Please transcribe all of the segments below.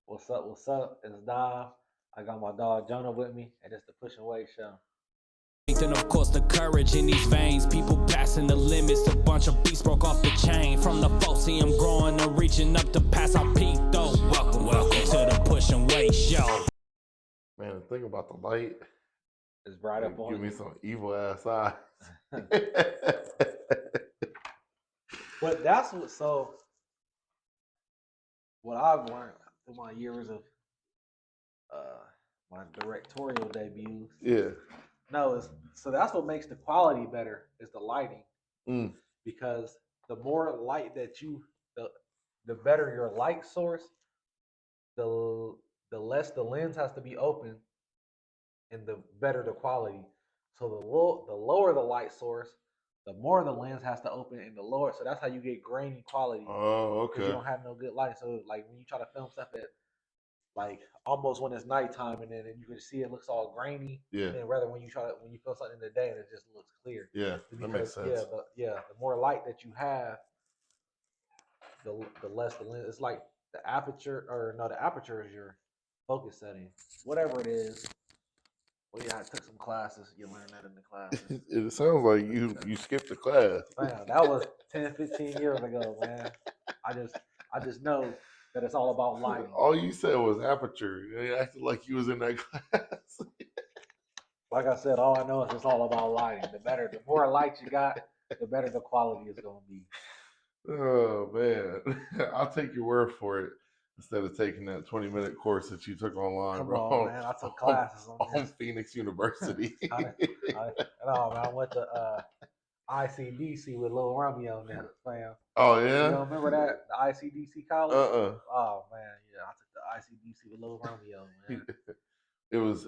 What's up? What's up? It's Dav. I got my dog Jonah with me, and it's the Push and Wait show. And of course the courage in these veins, people passing the limits, a bunch of beasts broke off the chain. From the folks see them growing and reaching up to pass out peak though. Welcome to the Push and Wait show. Man, the thing about the light, It's bright up on give me you. some evil ass eyes. But that's what I've learned through my years of my directorial debuts. Yeah. No, so that's what makes the quality better is the lighting. Because the more light that the better your light source, the less the lens has to be open, and the better the quality. So the lower the light source, the more the lens has to open, and the lower. So that's how you get grainy quality. Oh, Because okay. you don't have no good light. So like when you try to film stuff at like almost when it's nighttime, and then you can see it looks all grainy. Yeah. And then rather when you film something in the day and it just looks clear. Yeah, that makes sense. The more light that you have, the less the lens. It's like the aperture, the aperture is your focus setting, whatever it is. Well, yeah, I took some classes. You learn that in the classes. It sounds like you skipped the class. Man, that was 10, 15 years ago, man. I just know that it's all about lighting. All you said was aperture. You acted like you was in that class. Like I said, all I know is it's all about lighting. The more light you got, the better the quality is going to be. Oh man, I'll take your word for it instead of taking that 20-minute course that you took online. Come on, man. I took classes on Phoenix University. I went to ICDC with Lil Romeo now, fam. Oh yeah. You don't remember that? The ICDC college? Oh man, yeah. I took the ICDC with Lil Romeo, man. It was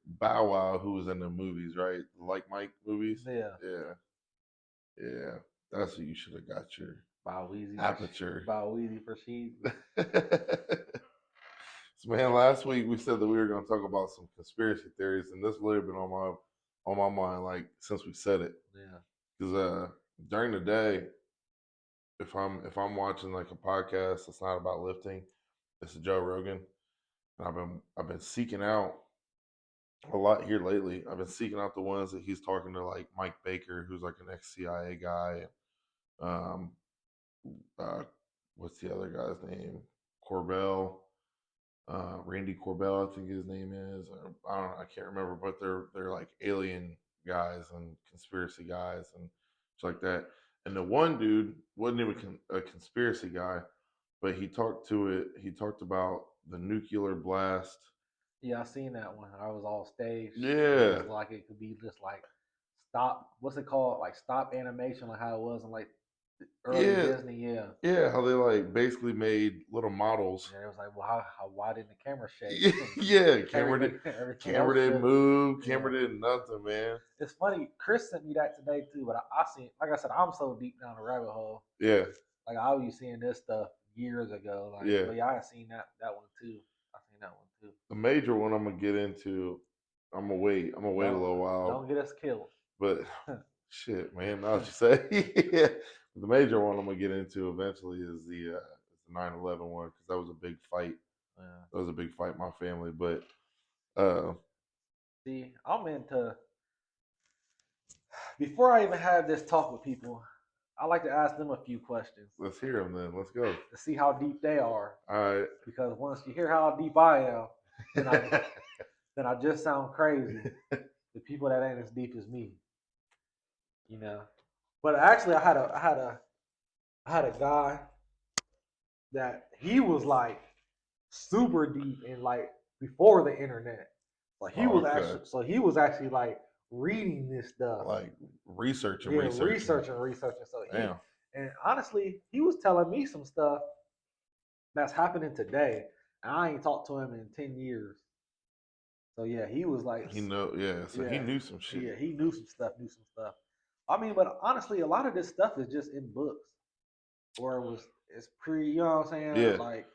Bow Wow who was in the movies, right? Like Mike movies. Yeah. That's what you should have got your Bow Weezy aperture. Bow Weezy for sheet. So man, last week we said that we were going to talk about some conspiracy theories, and this really been on my mind like since we said it. Yeah. Because during the day, if I'm watching like a podcast that's not about lifting, it's a Joe Rogan, and I've been seeking out a lot here lately. I've been seeking out the ones that he's talking to, like Mike Baker, who's like an ex-CIA guy. What's the other guy's name? Corbell, Randy Corbell, I think his name is. I don't know, I can't remember, but they're like alien guys and conspiracy guys and stuff like that. And the one dude wasn't even a conspiracy guy, but he talked about the nuclear blast. Yeah, I seen that one. I was all staged. Yeah. It was like it could be just like stop. What's it called? Like stop animation, like how it was in like early Disney. Yeah, how they like basically made little models. And it was like, well, why didn't the camera shake? Yeah, camera didn't move. Camera didn't nothing, man. It's funny. Chris sent me that today too, but I seen, like I said, I'm so deep down the rabbit hole. Yeah. Like I was seeing this stuff years ago. Like, yeah. But yeah, I seen that one too. I seen that one too. The major one I'm gonna get into. I'm gonna wait a little while. Don't get us killed. But shit, man, now that you say, yeah. The major one I'm gonna get into eventually is the 9/11 one, because that was a big fight. Yeah. That was a big fight in my family. But see, I'm into. Before I even have this talk with people, I like to ask them a few questions. Let's hear them then. Let's go. To see how deep they are. All right. Because once you hear how deep I am, then I just sound crazy. The people that ain't as deep as me, you know. But actually, I had a guy that he was like super deep in like before the internet. Like he was actually like reading this stuff, like researching. So and honestly, he was telling me some stuff that's happening today, and I ain't talked to him in 10 years. So yeah, he was like he knew some shit. Yeah, he knew some stuff. I mean, but honestly, a lot of this stuff is just in books, or it's you know what I'm saying? Yeah. Like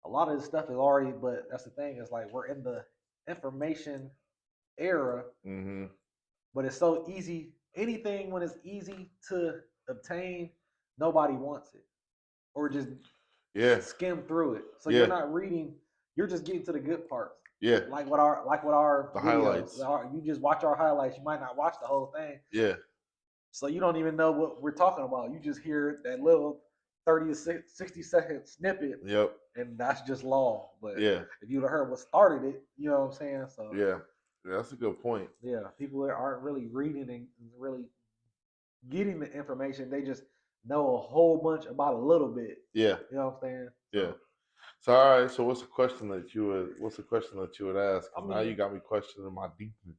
a lot of this stuff is already, but that's the thing, is like we're in the information era, but it's so easy. Anything when it's easy to obtain, nobody wants it, or just skim through it. So you're not reading you're just getting to the good parts. Yeah. Like what our The videos, highlights. you just watch our highlights. You might not watch the whole thing. Yeah. So you don't even know what we're talking about. You just hear that little 30 to 60-second snippet. Yep. And that's just law. But yeah, if you'd have heard what started it, you know what I'm saying? So yeah, that's a good point. yeah, people aren't really reading and really getting the information. They just know a whole bunch about a little bit. Yeah. You know what I'm saying? Yeah. So all right. So what's the question that you would ask? I mean, now you got me questioning my deepness.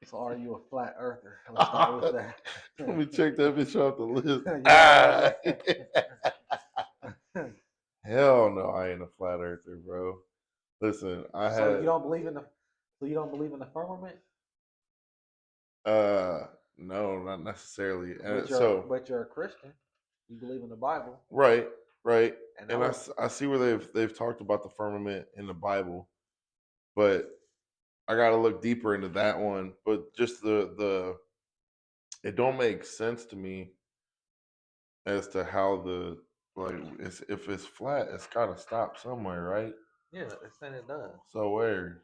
So are you a flat earther? Let's start with that. Let me check that bitch off the list. Hell no, I ain't a flat earther, bro. Listen, So you don't believe in the firmament? No, not necessarily. But you're a Christian. You believe in the Bible. Right. And I see where they've talked about the firmament in the Bible, but I got to look deeper into that one. But just the it don't make sense to me as to how if it's flat, it's got to stop somewhere, right? Yeah, it's saying it does. So where?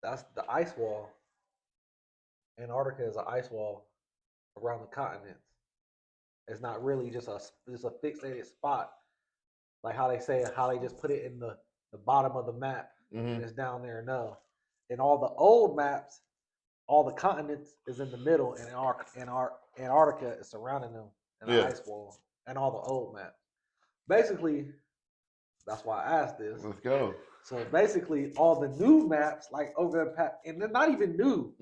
That's the ice wall. Antarctica is an ice wall around the continents. It's not really just a fixated spot, like how they just put it in the bottom of the map and it's down there. No, in all the old maps, all the continents is in the middle, and Antarctica is surrounding them in the ice wall, and all the old maps. Basically, that's why I asked this. Let's go. So basically, all the new maps, like over the past, and they're not even new.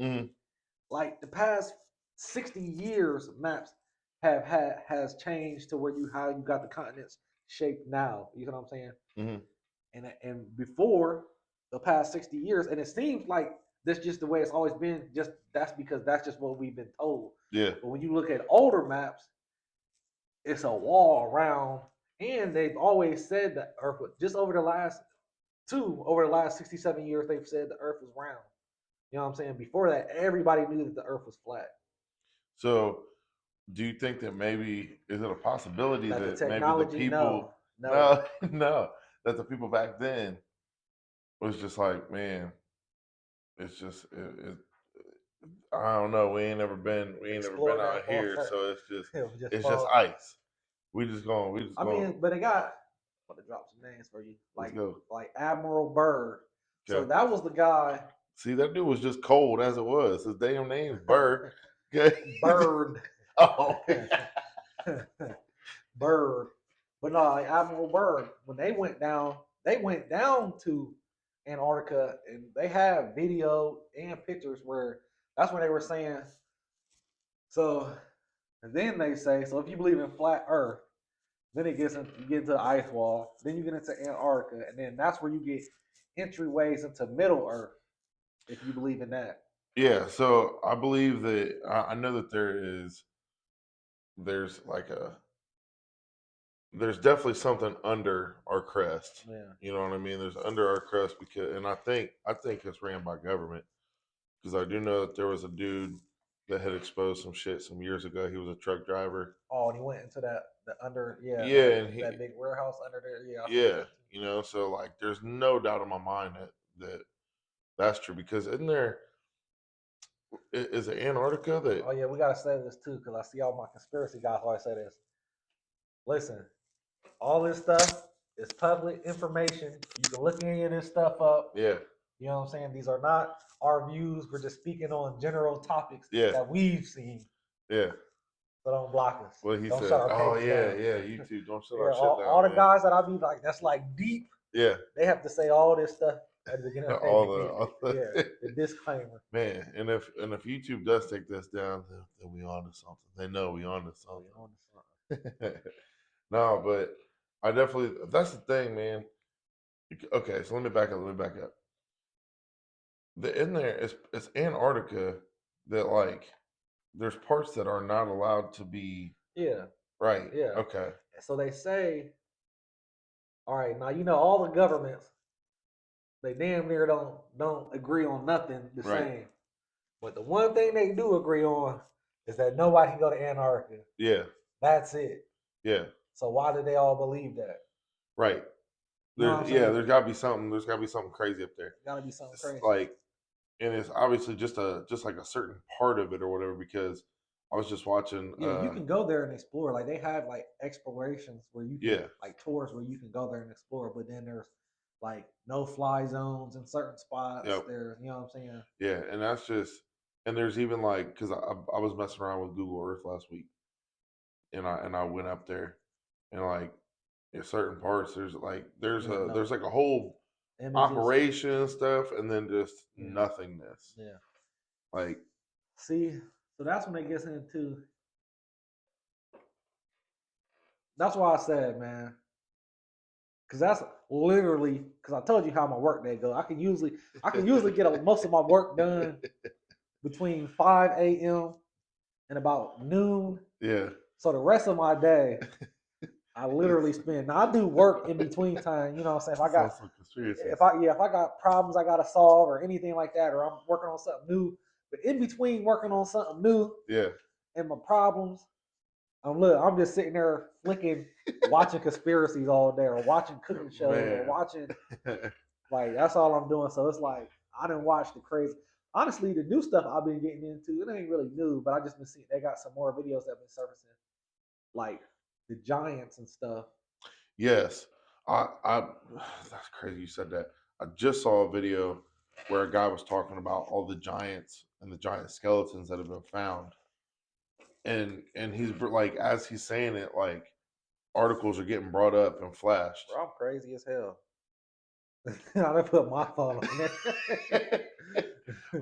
Like the past 60 years, maps has changed to where how you got the continents shaped now. You know what I'm saying? And before the past 60 years, and it seems like that's just the way it's always been. Just that's because that's just what we've been told. Yeah. But when you look at older maps, it's a wall around, and they've always said that Earth was just over the last 67 years. They've said the Earth was round. You know what I'm saying? Before that, everybody knew that the Earth was flat. So, do you think that maybe is it a possibility that maybe the people no that the people back then was just like, man, it's just I don't know, we ain't never been out here, so it's just ice. We just going. I mean, but I'm gonna drop some names for you, like Admiral Byrd. Okay. So that was the guy. See, that dude was just cold as it was. His damn name's Byrd. Byrd. Oh. Byrd. But no, like Admiral Byrd, when they went down to Antarctica, and they have video and pictures where that's when they were saying. So, and then they say, so if you believe in flat Earth, then you get into the ice wall, then you get into Antarctica, and then that's where you get entryways into Middle Earth, if you believe in that. Yeah, so I believe that I know that there's definitely something under our crest. Yeah. You know what I mean? There's under our crest and I think it's ran by government, because I do know that there was a dude that had exposed some shit some years ago. He was a truck driver. Oh, and he went into that that big warehouse under there. Yeah, you know, so like there's no doubt in my mind that that's true, because isn't there is it Antarctica that? Oh yeah, we gotta say this too, because I see all my conspiracy guys always say this. Listen, all this stuff is public information. You can look any of this stuff up. Yeah. You know what I'm saying? These are not our views. We're just speaking on general topics that we've seen. Yeah. So don't block us. Well, he don't said, shut our "Oh yeah, down. yeah, you too. Don't shut our shit down." All the guys that I be like, that's like deep. Yeah. They have to say all this stuff at the beginning. The disclaimer. Man, and if YouTube does take this down, then we on to something. They know we on to something. No, but I definitely, that's the thing, man. Okay, so let me back up. In there, it's Antarctica that, like, there's parts that are not allowed to be. Yeah. Right. Yeah. Okay. So they say, all right, now you know all the governments, they damn near don't agree on nothing the same. But the one thing they do agree on is that nobody can go to Antarctica. Yeah. That's it. Yeah. So why did they all believe that? Right. You know what I'm saying? There's gotta be something. There's gotta be something crazy up there. Gotta be something It's crazy. like, and it's obviously just like a certain part of it or whatever. Because I was just watching. Yeah, you can go there and explore. Like they have like explorations where you can like tours where you can go there and explore. But then there's like no fly zones in certain spots. Yep. There's, you know what I'm saying? Yeah, and that's just, and there's even like, because I was messing around with Google Earth last week, and I went up there, and like in certain parts there's like there's like a whole Images. operation stuff, and then just nothingness. Yeah. Like, see, so that's when it gets into. That's why I said, man, because that's literally because I told you how my work day goes. I can usually get most of my work done between 5 a.m. and about noon. Yeah. So the rest of my day, I literally spend. Now I do work in between time. You know what I'm saying? If I got problems I gotta solve or anything like that, or I'm working on something new. But in between working on something new, and my problems, I'm just sitting there flicking, watching conspiracies all day, or watching cooking shows, or watching like that's all I'm doing. So it's like I didn't watch the crazy. Honestly, the new stuff I've been getting into, it ain't really new, but I just been seeing they got some more videos that have been surfacing, like the giants and stuff. Yes, I that's crazy you said that. I just saw a video where a guy was talking about all the giants and the giant skeletons that have been found, and he's like, as he's saying it, like articles are getting brought up and flashed. Bro, I'm crazy as hell. I done put my phone on there.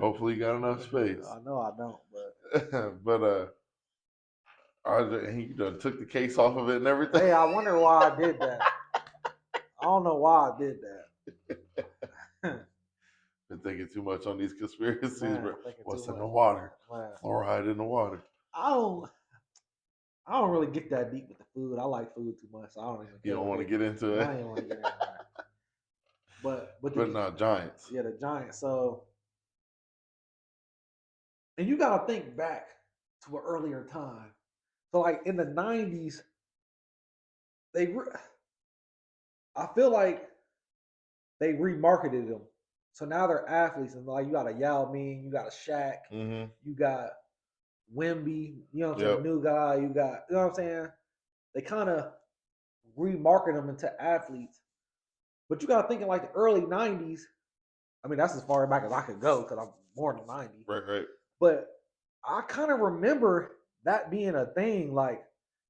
Hopefully, you got enough space. I know I don't, but he took the case off of it and everything. Hey, I wonder why I did that. I don't know why I did that. Been thinking too much on these conspiracies, bro. What's in the much. water? Man. Fluoride in the water. I don't really get that deep with the food. I like food too much, so I don't even. You don't want to get into it. I ain't want to get into it. But not giants. Yeah, the giants. So, and you got to think back to an earlier time. So, like in the 90s, I feel like they remarketed them. So now they're athletes, and like you got a Yao Ming, you got a Shaq, you got Wemby, you know what I'm saying, new guy, you got, you know what I'm saying? They kind of remarket them into athletes. But you got to think in like the early 90s, I mean, that's as far back as I could go because I'm born in the 90s. Right. But I kind of remember that being a thing. Like,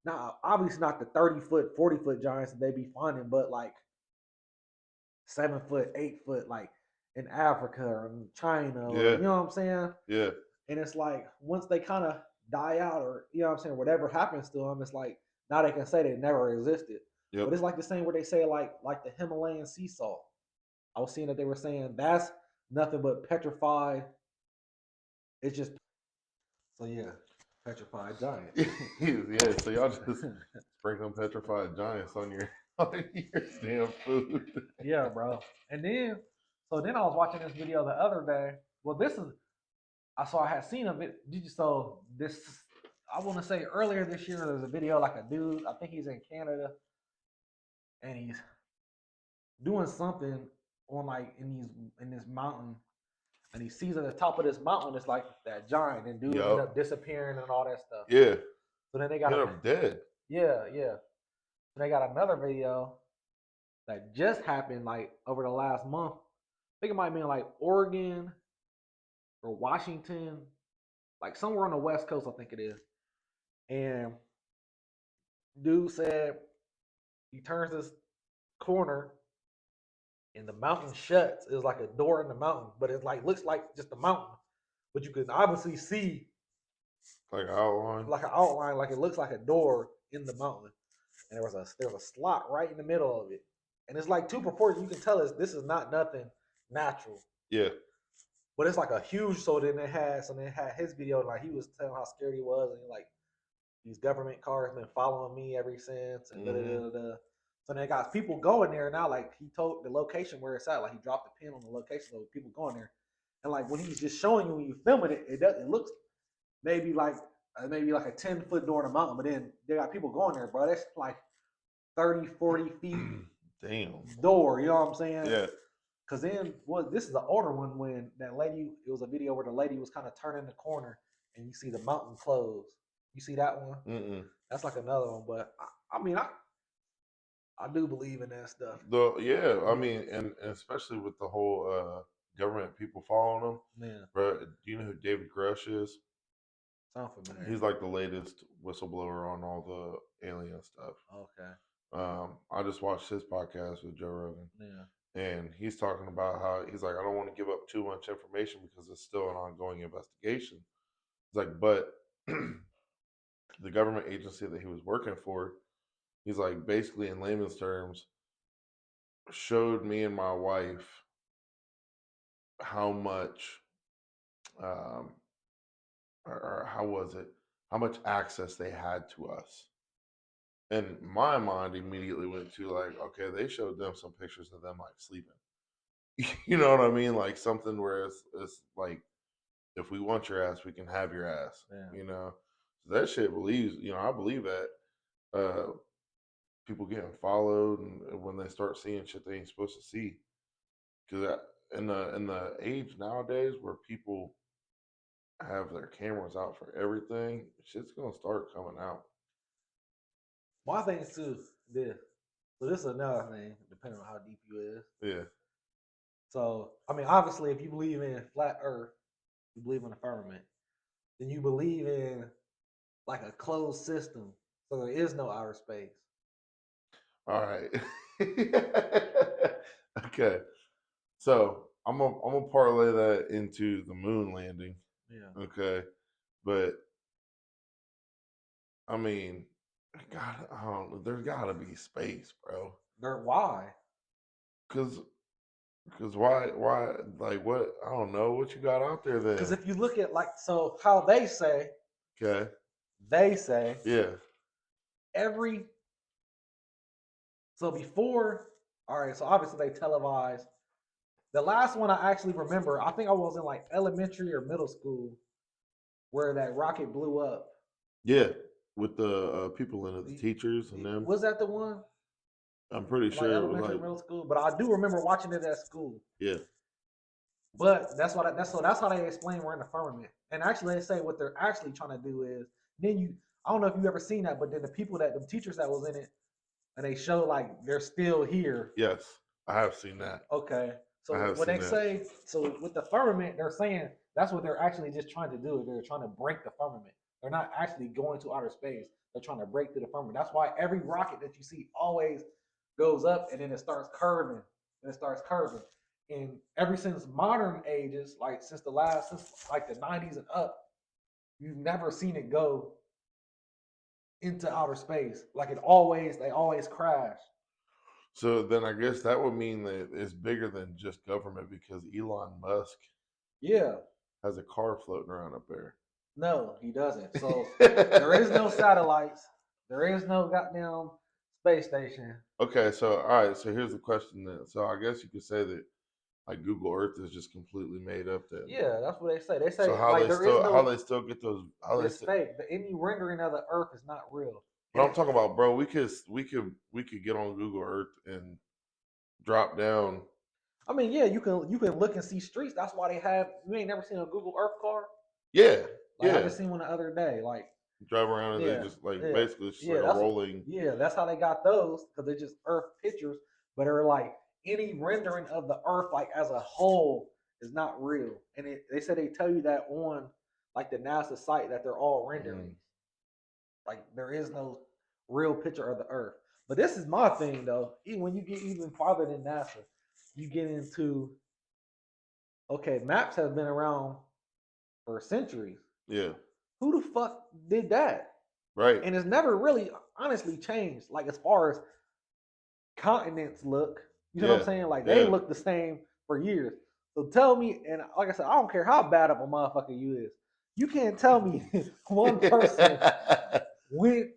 now, obviously not the 30-foot, 40-foot giants that they be finding, but like 7-foot, 8-foot, like in Africa or in China, or, you know what I'm saying? Yeah. And it's like once they kind of die out, or you know what I'm saying, whatever happens to them, it's like now they can say they never existed. Yep. But it's like the same where they say like the Himalayan sea salt. I was seeing that they were saying that's nothing but petrified. It's just petrified giant. Yeah, so y'all just sprinkling petrified giants on your damn food. Yeah, bro. And then I was watching this video the other day. Well, I had seen a bit. I want to say earlier this year, there's a video like a dude. I think he's in Canada, and he's doing something on like in this mountain, and he sees at the top of this mountain it's like that giant, and dude ended up disappearing and all that stuff. Yeah. So then they got dead. Yeah. So they got another video that just happened like over the last month. I think it might be in like Oregon or Washington, like somewhere on the West Coast, I think it is. And dude said he turns this corner and the mountain shuts. It's like a door in the mountain, but it like looks like just a mountain, but you can obviously see like an outline, like it looks like a door in the mountain. And there's a slot right in the middle of it, and it's like two proportions. You can tell this is not nothing natural. Yeah. But it's like a huge. So then they had his video, like he was telling how scared he was, and like these government cars been following me ever since, and So they got people going there now. Like he told the location where it's at. Like he dropped the pin on the location, so people going there. And like when he's just showing you when you filming it, it looks maybe like a 10-foot door in a mountain, but then they got people going there, bro. That's like 30, 40 feet Damn. door. You know what I'm saying? Yeah. Because then, this is the older one when that lady, it was a video where the lady was kind of turning the corner and you see the mountain close. You see that one? Mm-mm. That's like another one. But I mean, I do believe in that stuff. I mean, and especially with the whole government people following them. Yeah. Bro, do you know who David Grush is? Sound familiar. He's like the latest whistleblower on all the alien stuff. Okay. I just watched his podcast with Joe Rogan. Yeah. And he's talking about how he's like, I don't want to give up too much information because it's still an ongoing investigation. He's like, but the government agency that he was working for, he's like, basically in layman's terms, showed me and my wife how much, or how was it, how much access they had to us. And my mind immediately went to like, okay, they showed them some pictures of them like sleeping. You know what I mean? Like something where it's like, if we want your ass, we can have your ass. Yeah. You know, so that shit believes. You know, I believe that people getting followed and when they start seeing shit they ain't supposed to see. Because in the age nowadays where people have their cameras out for everything, shit's gonna start coming out. My thing is too this. So this is another thing, depending on how deep you is. Yeah. So I mean, obviously, if you believe in flat Earth, you believe in the firmament, then you believe in like a closed system, so there is no outer space. All right. Okay. So I'm gonna parlay that into the moon landing. Yeah. Okay. But I mean, God, I don't know. There's gotta be space, bro. Why? Cause why like what, I don't know what you got out there then. Because if you look at so how they say, Okay. Yeah. Yeah. So before, all right, so obviously they televised. The last one I actually remember, I think I was in like elementary or middle school, where that rocket blew up. Yeah. With the people in it, the teachers and them. Was that the one? I'm pretty Like sure it was elementary, like, middle school, but I do remember watching it at school. yeah. But that's how they explain we're in the firmament. And actually, they say what they're actually trying to do is I don't know if you've ever seen that, but then the teachers that was in it, and they show like they're still here. Yes, I have seen that. Okay, so when they say with the firmament, they're saying that's what they're actually just trying to do. They're trying to break the firmament. They're not actually going to outer space. They're trying to break through the firmament. That's why every rocket that you see always goes up and then it starts curving. And ever since modern ages, like since like the 90s and up, you've never seen it go into outer space. Like they always crash. So then I guess that would mean that it's bigger than just government because Elon Musk has a car floating around up there. No, he doesn't. So there is no satellites. There is no goddamn space station. Okay, so all right, so here's the question then. So I guess you could say that like Google Earth is just completely made up then. Yeah, that's what they say. They say so how like they still get those? It's fake. Any rendering of the Earth is not real. But I'm talking about, bro. We could get on Google Earth and drop down. I mean, yeah, you can look and see streets. That's why they have. You ain't never seen a Google Earth car? Yeah, I just seen one the other day. Like drive around and they just basically it's like a rolling. That's how they got those because they're just Earth pictures, but they're like any rendering of the Earth like as a whole is not real. And they said they tell you that on like the NASA site that they're all renderings. Like there is no real picture of the Earth. But this is my thing though. Even when you get even farther than NASA, you get into maps have been around for centuries. Yeah. Who the fuck did that? Right. And it's never really honestly changed. Like as far as continents look, you know what I'm saying? Like they look the same for years. So tell me, and like I said, I don't care how bad of a motherfucker you is. You can't tell me one person went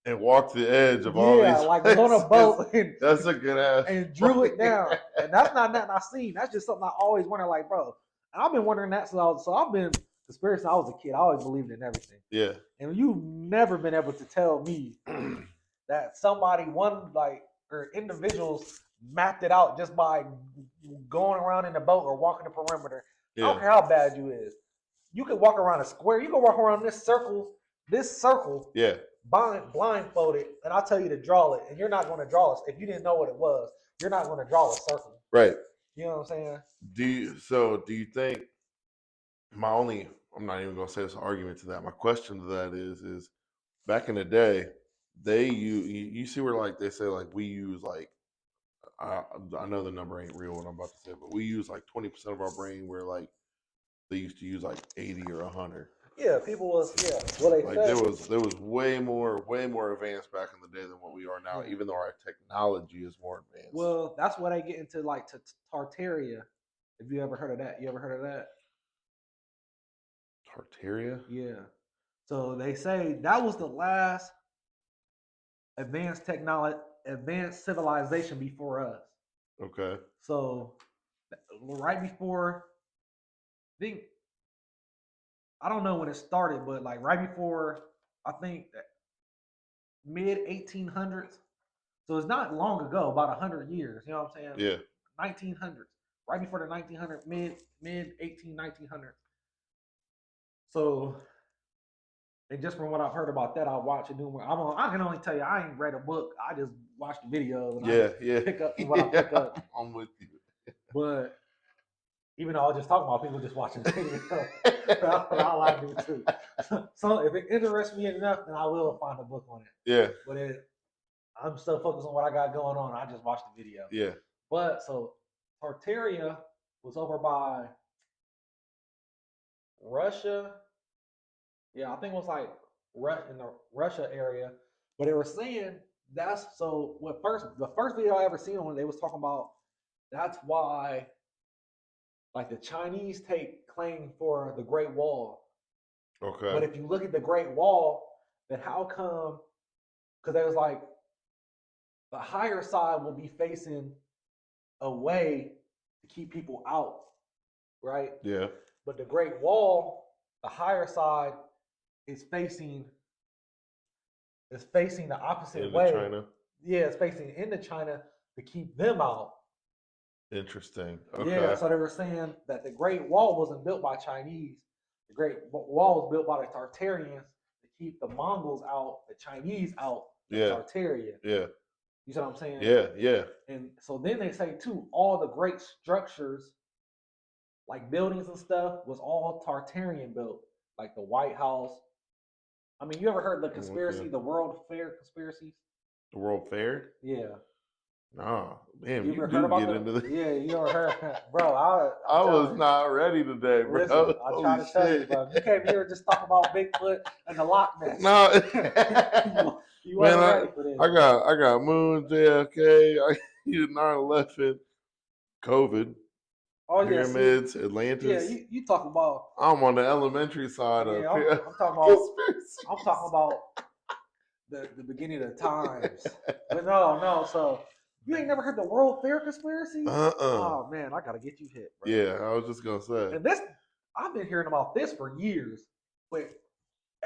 and walked the edge of all these. Yeah, like was on a boat and that's a good ass. And drew it down. And that's not nothing I've seen. That's just something I always wonder, like, bro. And I've been wondering that so I've been conspiracy. I was a kid. I always believed in everything. Yeah. And you've never been able to tell me that somebody or individuals mapped it out just by going around in the boat or walking the perimeter. I don't care how bad you is. You could walk around a square. You can walk around this circle, Yeah. blindfolded, and I'll tell you to draw it, and you're not going to draw it. If you didn't know what it was, you're not going to draw a circle. Right. You know what I'm saying? Do you think I'm not even gonna say this argument to that. My question to that is back in the day, you see where like they say like we use like I know the number ain't real what I'm about to say, but we use like 20% of our brain where like they used to use like 80 or 100. Yeah, people was Well, they Like said there was way more advanced back in the day than what we are now, even though our technology is more advanced. Well, that's why they get into like Tartaria. Have you ever heard of that? You ever heard of that? Tartaria? Yeah. So they say that was the last advanced civilization before us. Okay. So right before, I don't know when it started, but like right before, I think mid 1800s. So it's not long ago, about 100 years. You know what I'm saying? Yeah. 1900s, right before the 1900s, mid 1900s. So, and just from what I've heard about that, I watch it. I can only tell you, I ain't read a book. I just watch the videos. And pick up what I pick up. I'm with you. But even though I was just talking about people just watching the video, that's what I like to do too. So if it interests me enough, then I will find a book on it. Yeah. But I'm so focused on what I got going on, I just watch the video. Yeah. But so Tartaria was over by Russia. Yeah, I think it was like in the Russia area. But they were saying the first video I ever seen on it, they was talking about that's why like the Chinese take claim for the Great Wall. Okay. But if you look at the Great Wall, then how come? Because they was like the higher side will be facing away to keep people out, right? Yeah. But the Great Wall, the higher side is facing the opposite way. China. Yeah, it's facing into China to keep them out. Interesting. Okay. Yeah, so they were saying that the Great Wall wasn't built by Chinese. The Great Wall was built by the Tartarians to keep the Mongols out, the Chinese out, Tartaria. Yeah. You see what I'm saying? Yeah. And so then they say too, all the great structures, like buildings and stuff, was all Tartarian built, like the White House. I mean, you ever heard the conspiracy, the World Fair conspiracies? The World Fair? Yeah. Nah, man, you ever do heard about get into this. Yeah, you ever heard, bro? I was not ready today, bro. Listen, I try to tell you, bro. You came here just talk about Bigfoot and the Loch Ness. No, you wasn't ready for this. I got Moon, JFK, 9/11, COVID, pyramids, Atlantis. Yeah, you talk about. I'm on the elementary side of. I'm talking about the beginning of the times. But no. So you ain't never heard the World Fair conspiracy? Oh man, I gotta get you hit, bro. Yeah, I was just gonna say. And I've been hearing about this for years, but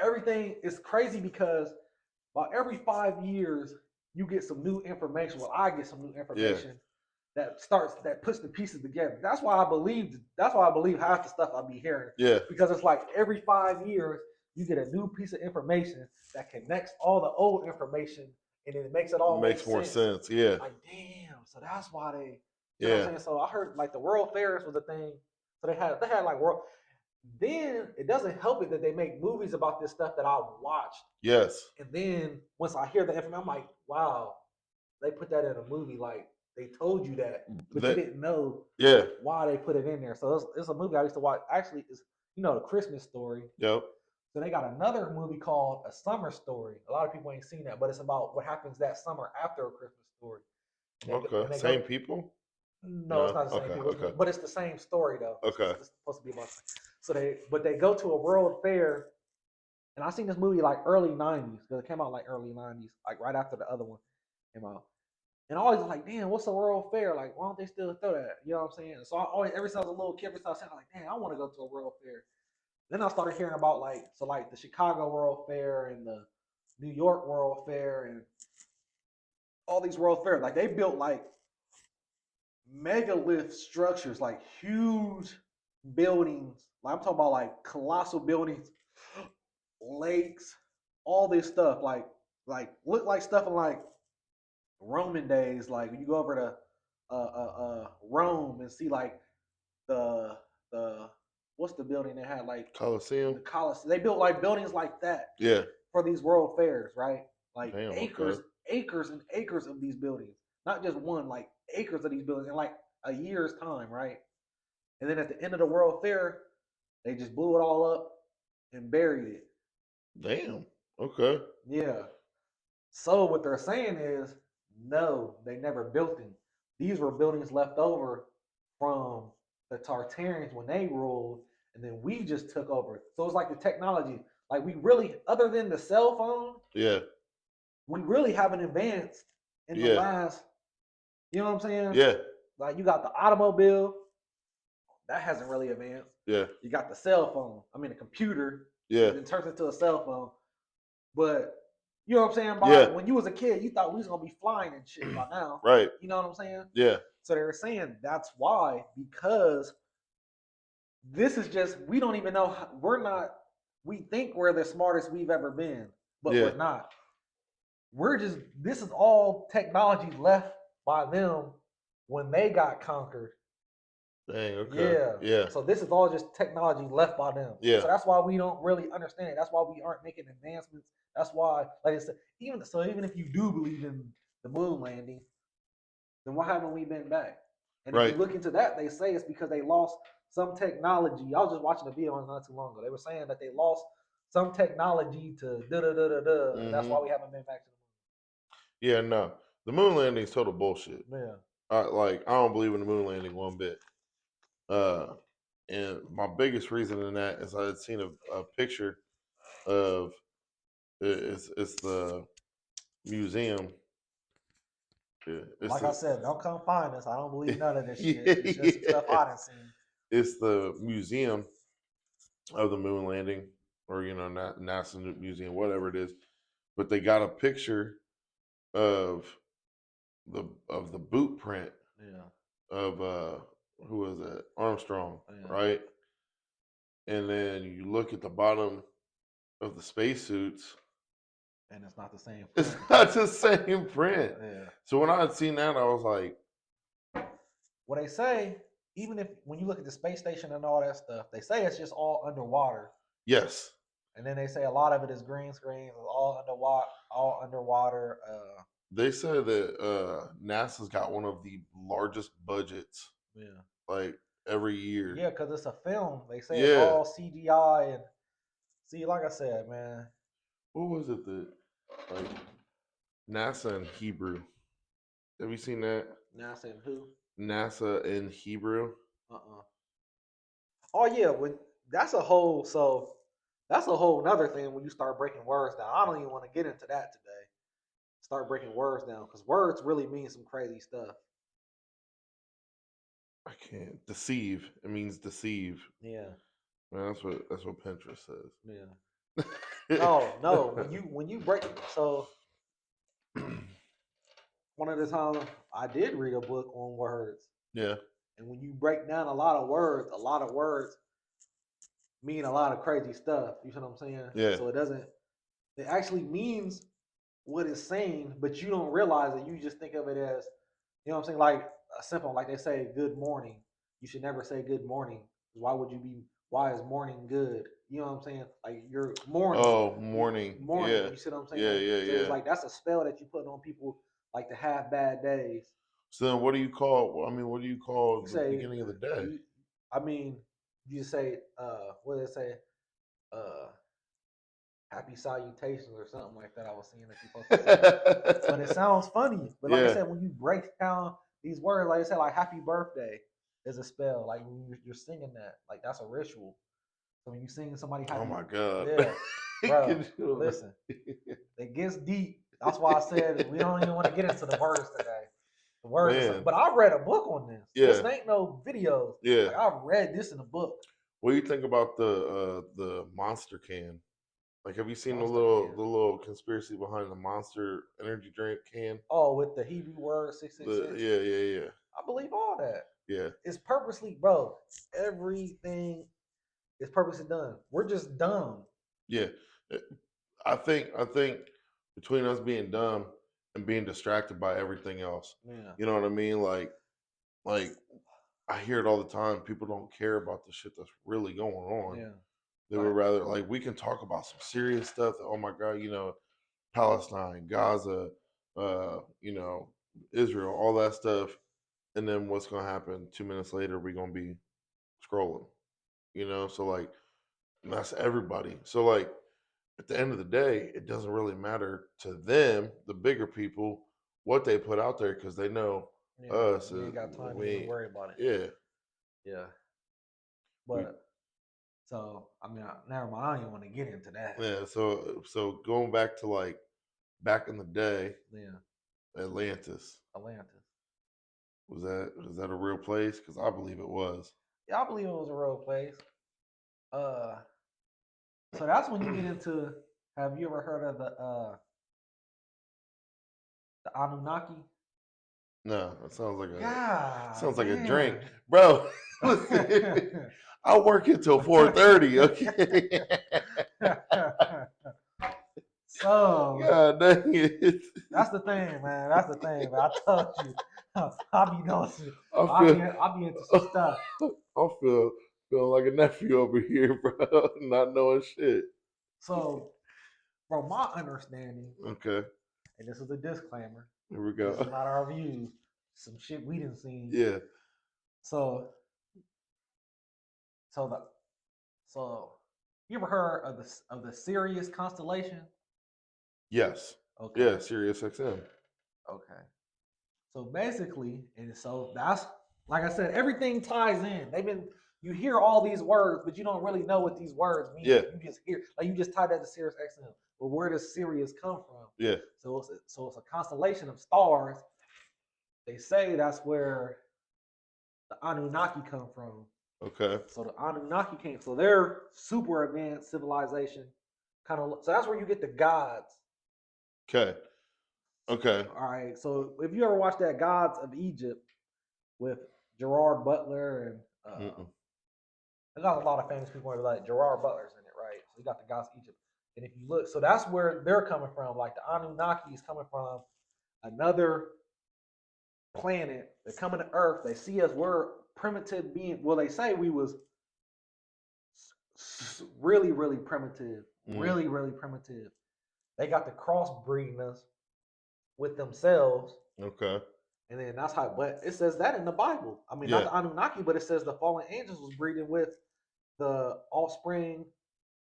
everything is crazy because about every 5 years you get some new information. Well, I get some new information that puts the pieces together. That's why I believe half the stuff I be hearing. Yeah. Because it's like every 5 years you get a new piece of information that connects all the old information, and then it makes it all makes more sense. Yeah. Like damn, so that's why they. You know what I'm saying? So I heard like the World Fairs was a thing. So they had like world. Then it doesn't help it that they make movies about this stuff that I watched. Yes. And then once I hear the information, I'm like, wow, they put that in a movie. Like they told you that, but you didn't know why they put it in there. So it's a movie I used to watch. Actually, it's the Christmas Story. Yep. So they got another movie called A Summer Story. A lot of people ain't seen that, but it's about what happens that summer after A Christmas Story. Okay. Same people? No, it's not the same people. Okay. But it's the same story though. Okay. It's supposed to be about. So they go to a World Fair, and I seen this movie like early 90s because it came out like early 90s, like right after the other one came out. And I always was like, damn, what's a World Fair? Like, why don't they still throw that? You know what I'm saying? So I always, ever since I was a little kid, I was saying like, damn, I want to go to a World Fair. Then I started hearing about like the Chicago World Fair and the New York World Fair, and all these world fairs. Like they built like megalith structures, like huge buildings. Like I'm talking about like colossal buildings, lakes, all this stuff. Like look like stuff in like Roman days. Like when you go over to Rome and see like the what's the building that had like the Coliseum. Colosseum. They built like buildings like that Yeah. for these world fairs, right? Like Damn, acres, okay. acres and acres of these buildings. Not just one, like acres of these buildings in like a year's time, right? And then at the end of the World Fair, they just blew it all up and buried it. Damn. Okay. Yeah. So what they're saying is, no, they never built them. These were buildings left over from the Tartarians when they ruled, and then we just took over. So it's like the technology. Like we really, other than the cell phone, Yeah. we really haven't advanced in the Yeah. last. You know what I'm saying? Yeah. Like you got the automobile, that hasn't really advanced. Yeah. You got the cell phone. I mean, the computer. Yeah. It turns into a cell phone. But you know what I'm saying? Yeah. When you was a kid, you thought we was gonna be flying and shit by now. Right. You know what I'm saying? Yeah. So they were saying that's why, because this is just, we don't even know we think we're the smartest we've ever been, but Yeah. we're not. This is all technology left by them when they got conquered. Dang, okay. Yeah. Yeah. So this is all just technology left by them. Yeah. So that's why we don't really understand it. That's why we aren't making advancements. That's why, like I said, even if you do believe in the moon landing, then why haven't we been back? And if Right. you look into that, they say it's because they lost some technology. I was just watching a video not too long ago. They were saying that they lost some technology to da da da da da. And that's why we haven't been back to the Yeah, no. The moon landing is total bullshit. moon. I don't believe in the moon landing one bit. And my biggest reason in that is I had seen a picture of it's the museum. Yeah, Like I said, don't come find us. I don't believe none of this shit. It's just stuff I done seen. It's the museum of the moon landing, or NASA museum, whatever it is. But they got a picture of the boot print of who was it? Armstrong, right? And then you look at the bottom of the spacesuits, and it's not the same print. It's not the same print. Yeah. So when I had seen that, I was like, well, they say, even when you look at the space station and all that stuff, they say it's just all underwater. Yes. And then they say a lot of it is green screens, all underwater. They said that NASA's got one of the largest budgets. Yeah. Like every year. Yeah, because it's a film. They say it's all CGI and see, like I said, man. What was it that like NASA in Hebrew? Have you seen that? NASA and who? NASA in Hebrew. Oh yeah, that's a whole nother thing when you start breaking words down. I don't even want to get into that today. Start breaking words down because words really mean some crazy stuff. I can't deceive. It means deceive. Yeah. Man, that's what Pinterest says. Yeah. No. When you break, so one of the times I did read a book on words. Yeah. And when you break down a lot of words mean a lot of crazy stuff. You know what I'm saying? Yeah. So it actually means what it's saying, but you don't realize it. You just think of it as, you know what I'm saying? Like a simple, like they say, good morning. You should never say good morning. Why is morning good? You know what I'm saying? Like your morning. Oh, morning. Morning. Yeah. You see what I'm saying? Yeah. So it's like that's a spell that you put on people like to have bad days. So then what do you call the beginning of the day? You just say, what did it say? Happy salutations or something like that. I was seeing that you supposed to say. But it sounds funny. But like I said, when you break down these words, like I said, like happy birthday is a spell. Like when you're singing that, like that's a ritual. So when you sing somebody happy, oh my God. Yeah. Bro, listen. It gets deep. That's why I said we don't even want to get into the words today. The words, but I read a book on this. Yeah. This ain't no videos. Yeah. Like, I've read this in a book. What do you think about the monster can? Like, have you seen the Monster can. little conspiracy behind the Monster energy drink can? Oh, with the Hebrew word 666. Yeah. I believe all that. Yeah. It's purposely, bro. Everything is purposely done. We're just dumb. Yeah. I think between us being dumb and being distracted by everything else. Yeah. You know what I mean? Like I hear it all the time. People don't care about the shit that's really going on. Yeah. They would rather, like, we can talk about some serious stuff. That, oh my God, Palestine, Gaza, Israel, all that stuff. And then what's going to happen 2 minutes later, we're going to be scrolling, So, like, that's everybody. So, like, at the end of the day, it doesn't really matter to them, the bigger people, what they put out there, because they know us. You ain't got time to even worry about it. Yeah. Yeah. But, so, I mean, never mind. I don't even want to get into that. Yeah. So going back to, like, back in the day, Yeah. Atlantis. Atlantis. Was that a real place? Because I believe it was. Yeah, I believe it was a real place. So that's when you get into. Have you ever heard of the Anunnaki? No, that sounds like a drink, bro. Listen, I work until 4:30. Okay. So God dang it. That's the thing, man. That's the thing, man. I told you, I'll be doing some. I'll be into some stuff. I feel like a nephew over here, bro, not knowing shit. So, from my understanding, okay, and this is a disclaimer. Here we go. This is not our views. Some shit we didn't see. Yeah. So you ever heard of the Sirius constellation? Yes. Okay. Yeah, Sirius XM. Okay. So basically, and so that's like I said, everything ties in. You hear all these words, but you don't really know what these words mean. Yeah. You just hear, like, you just tie that to Sirius XM. But where does Sirius come from? Yeah. So it's a constellation of stars. They say that's where the Anunnaki come from. Okay. So the Anunnaki came. So they're super advanced civilization. So that's where you get the gods. Okay. Okay. All right. So if you ever watch that Gods of Egypt with Gerard Butler and there's got a lot of famous people like Gerard Butler's in it, right? So you got the Gods of Egypt. And if you look, so that's where they're coming from. Like the Anunnaki is coming from another planet. They're coming to Earth. They see us. We're primitive beings. Well, they say we was really, really primitive. Really, really primitive. They got the crossbreeding us with themselves. Okay. And then that's how, but it says that in the Bible. I mean, not the Anunnaki, but it says the fallen angels was breeding with the offspring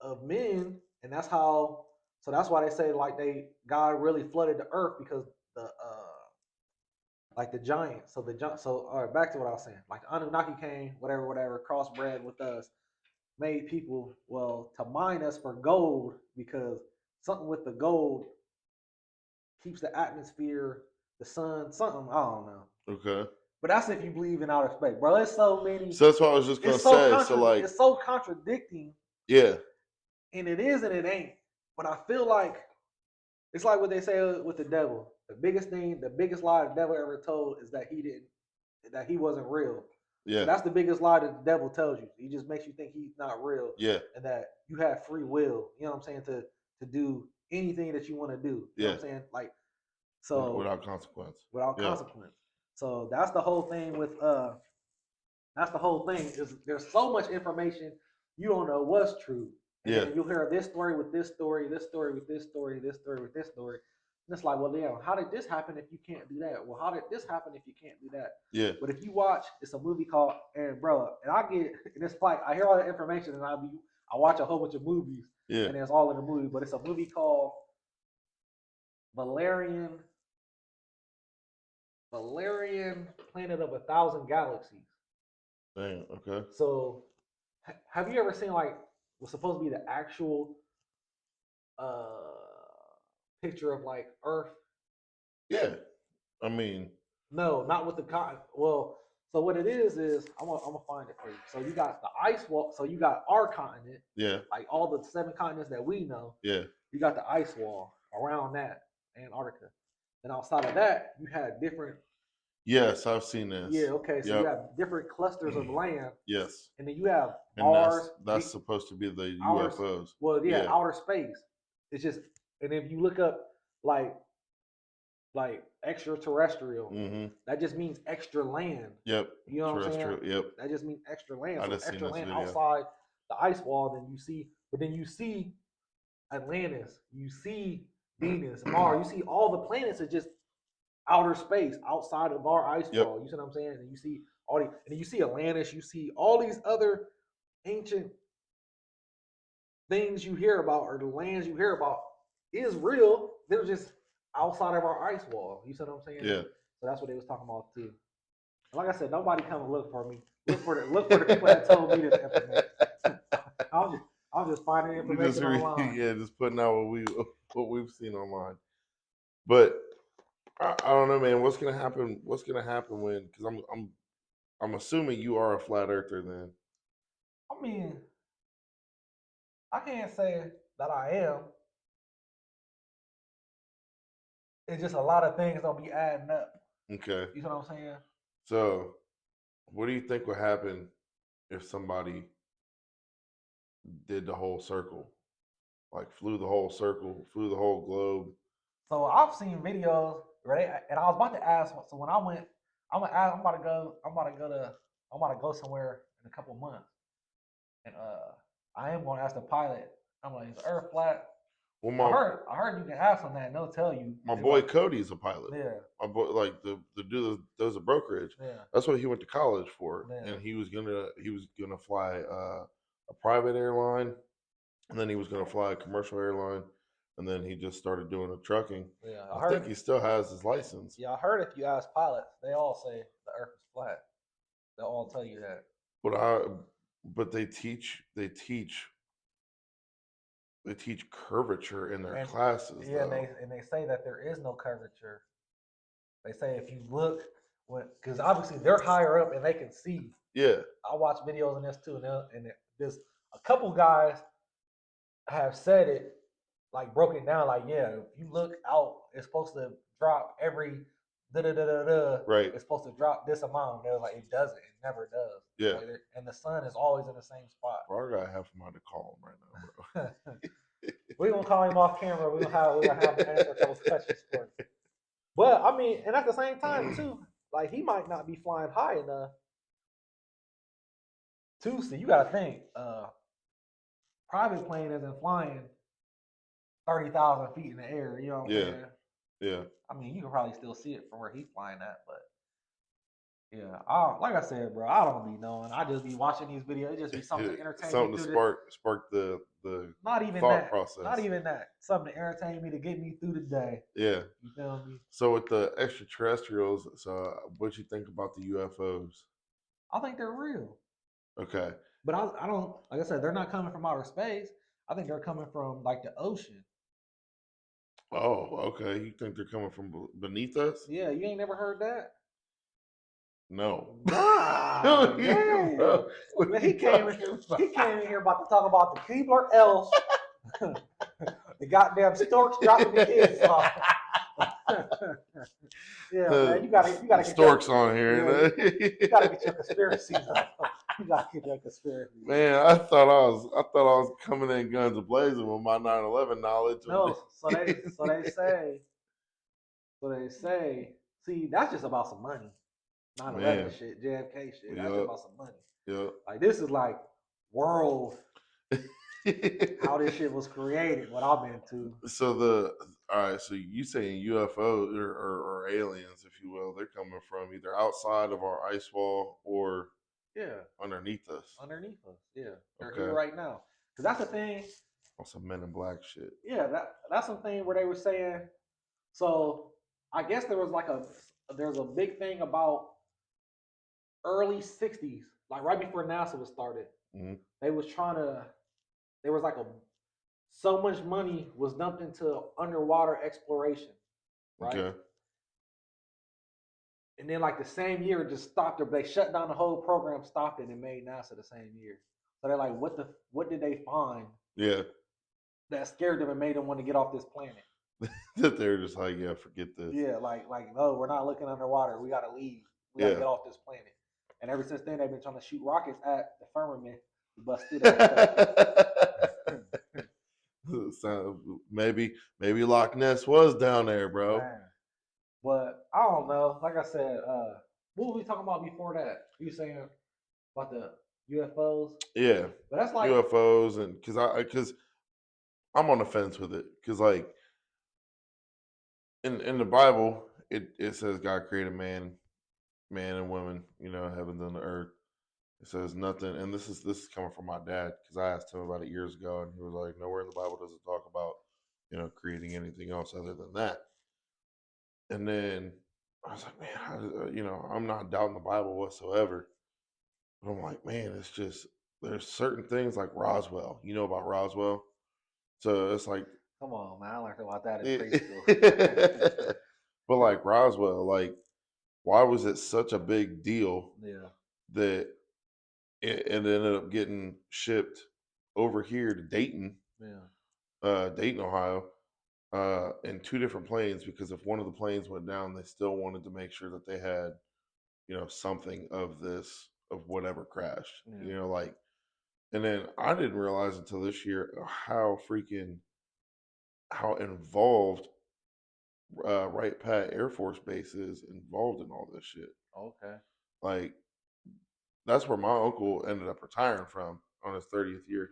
of men, and that's how. So that's why they say like God really flooded the earth because the giants. So all right, back to what I was saying. Like the Anunnaki came, whatever, crossbred with us, made people to mine us for gold because something with the gold keeps the atmosphere, the sun, something, I don't know. Okay. But that's if you believe in outer space, bro. There's so many. So that's what I was just gonna say. So like, it's so contradicting. Yeah. And it is and it ain't. But I feel like it's like what they say with the devil. The biggest lie the devil ever told is that he wasn't real. Yeah. So that's the biggest lie that the devil tells you. He just makes you think he's not real. Yeah. And that you have free will. You know what I'm saying? To do anything that you want to do. You know what I'm saying? Like, so without consequence. Without consequence. So that's the whole thing with is there's so much information you don't know what's true. And then you'll hear this story with this story, this story with this story, this story with this story. And it's like, well, damn, how did this happen if you can't do that? Well, how did this happen if you can't do that? Yeah. But if you watch, it's a movie called and it's like I hear all the information and I watch a whole bunch of movies. Yeah. And it's all in the movie, but it's a movie called Valerian Planet of 1,000 Galaxies. Dang, okay. So, have you ever seen what's supposed to be the actual picture of Earth? Yeah, I mean, no, not with the well, So what it is I'm gonna find it for you. So you got the ice wall. So you got our continent, Yeah. like all the 7 continents that we know. Yeah. You got the ice wall around that, Antarctica. And outside of that, you had different. Yes, I've seen this. Yeah, okay. So Yep. you have different clusters of land, Yes. and then you have And Mars. that's supposed to be the outer, UFOs. Well, yeah, outer space. It's just, and if you look up like extraterrestrial, that just means extra land. Yep. You know what I'm saying? Yep. That just means extra land. I So just seen extra this land video. outside the ice wall, then you see Atlantis, you see Venus, Mars, you see all the planets are just outer space outside of our ice wall. You see what I'm saying? And you see all and then you see Atlantis, you see all these other ancient things you hear about, or the lands you hear about is real. They're just outside of our ice wall. You see what I'm saying? Yeah. So that's what they was talking about too. And like I said, nobody come and look for me. Look for the people that told me this information. I'm just finding information online. Yeah, just putting out what we've seen online. But I don't know, man. What's gonna happen? What's gonna happen when? Because I'm assuming you are a flat earther then. I mean, I can't say that I am. It's just a lot of things don't be adding up. Okay. You know what I'm saying? So, what do you think would happen if somebody did the whole circle, like flew the whole circle, flew the whole globe? So I've seen videos, right? And I was about to ask. So when I went, I'm about to go somewhere in a couple months, and I am going to ask the pilot. I'm like, is the Earth flat? Well, I heard you can ask them that, and they'll tell you. My boy Cody's a pilot. Yeah. My boy, like the dude that does a brokerage. Yeah. That's what he went to college for, Yeah. and he was gonna fly a private airline, and then he was gonna fly a commercial airline, and then he just started doing the trucking. Yeah. I think he still has his license. Yeah, I heard if you ask pilots, they all say the Earth is flat. They'll all tell you that. But they teach curvature in their classes. Yeah, and they say that there is no curvature. They say if you look, because obviously they're higher up and they can see. Yeah. I watch videos on this too, and there's a couple guys have said it, like broken down, like, yeah, if you look out, it's supposed to drop every Right. It's supposed to drop this amount. They're like, it doesn't. It never does. Yeah. Like, and the sun is always in the same spot. Bro, I gotta have somebody to call him right now, bro. We're gonna call him off camera. We're gonna have to answer those questions for him. But I mean, and at the same time too, like he might not be flying high enough. Tuesday, you gotta think, private plane isn't flying 30,000 feet in the air. You know what I'm saying? Yeah. I mean, you can probably still see it from where he's flying at, but yeah, like I said, bro, I don't be knowing. I just be watching these videos. It just be something to entertain me. Something to spark the not even thought that process. Not even that. Something to entertain me, to get me through the day. Yeah. You feel me? So with the extraterrestrials, so what you think about the UFOs? I think they're real. Okay. But I don't, like I said, they're not coming from outer space. I think they're coming from like the ocean. Oh, okay. You think they're coming from beneath us? Yeah, you ain't never heard that? No. Nah, man, he came in here about to talk about the Keebler elves, the goddamn storks dropping the kids off. Yeah, man, you gotta get storks on here. You gotta get your conspiracies up. You gotta get your conspiracies. Man, I thought I was coming in guns blazing with my 9/11 knowledge. No, so they say. See, that's just about some money. 9/11 shit, JFK shit. That's just about some money. Yeah. Like this is like world. How this shit was created, what I'm into. So so you saying UFOs or aliens, if you will, they're coming from either outside of our ice wall or underneath us. Underneath us, yeah. They're here right now. Because that's the thing. On some Men in Black shit. Yeah, that's something where they were saying. So I guess there's a big thing about early 60s, like right before NASA was started. Mm-hmm. There was like so much money was dumped into underwater exploration, right? Okay. And then like the same year it just stopped. They shut down the whole program, stopped it, and made NASA the same year. So they're like, what did they find Yeah. that scared them and made them want to get off this planet? That they're just like, yeah, forget this. Yeah, like no, we're not looking underwater. We gotta leave. We gotta Yeah. get off this planet. And ever since then they've been trying to shoot rockets at the firmament to bust through that stuff. So maybe Loch Ness was down there, bro. Man. But I don't know. Like I said, what were we talking about before that? You saying about the UFOs? Yeah, But that's like UFOs, and because I'm on the fence with it, because like in the Bible it says God created man and woman, heavens and the earth. It says nothing, and this is coming from my dad, because I asked him about it years ago, and he was like, nowhere in the Bible does it talk about creating anything else other than that. And then I was like, man, I'm not doubting the Bible whatsoever. But I'm like, man, it's just, there's certain things like Roswell. You know about Roswell? So it's like, come on, man, I learned about that in preschool. but like Roswell, like, why was it such a big deal Yeah. that it ended up getting shipped over here to Dayton, Dayton, Ohio, in two different planes? Because if one of the planes went down, they still wanted to make sure that they had, something of this, of whatever crashed, like, and then I didn't realize until this year how involved Wright Pat Air Force Base is involved in all this shit. Okay. Like, that's where my uncle ended up retiring from on his 30th year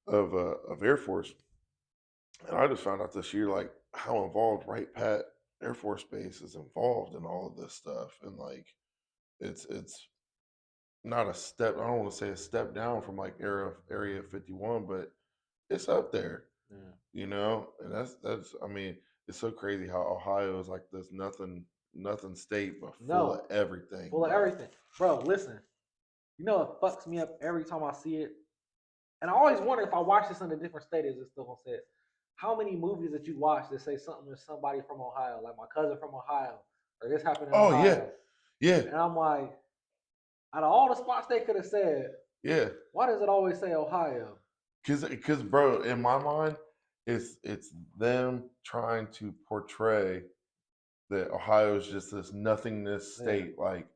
of Air Force. And I just found out this year, like, how involved Wright Pat Air Force Base is involved in all of this stuff. And like, it's not a step, I don't want to say a step down from like Area 51, but it's up there. And that's I mean, it's so crazy how Ohio is like this nothing state, but full of everything. Full of everything. Bro, listen. You know it fucks me up every time I see it. And I always wonder if I watch this in a different state, is it still gonna say it? How many movies that you watch that say something to somebody from Ohio, like my cousin from Ohio, or this happened in Ohio? Yeah. And I'm like, out of all the spots they could have said, why does it always say Ohio? Because bro, in my mind, it's them trying to portray that Ohio is just this nothingness state. Like,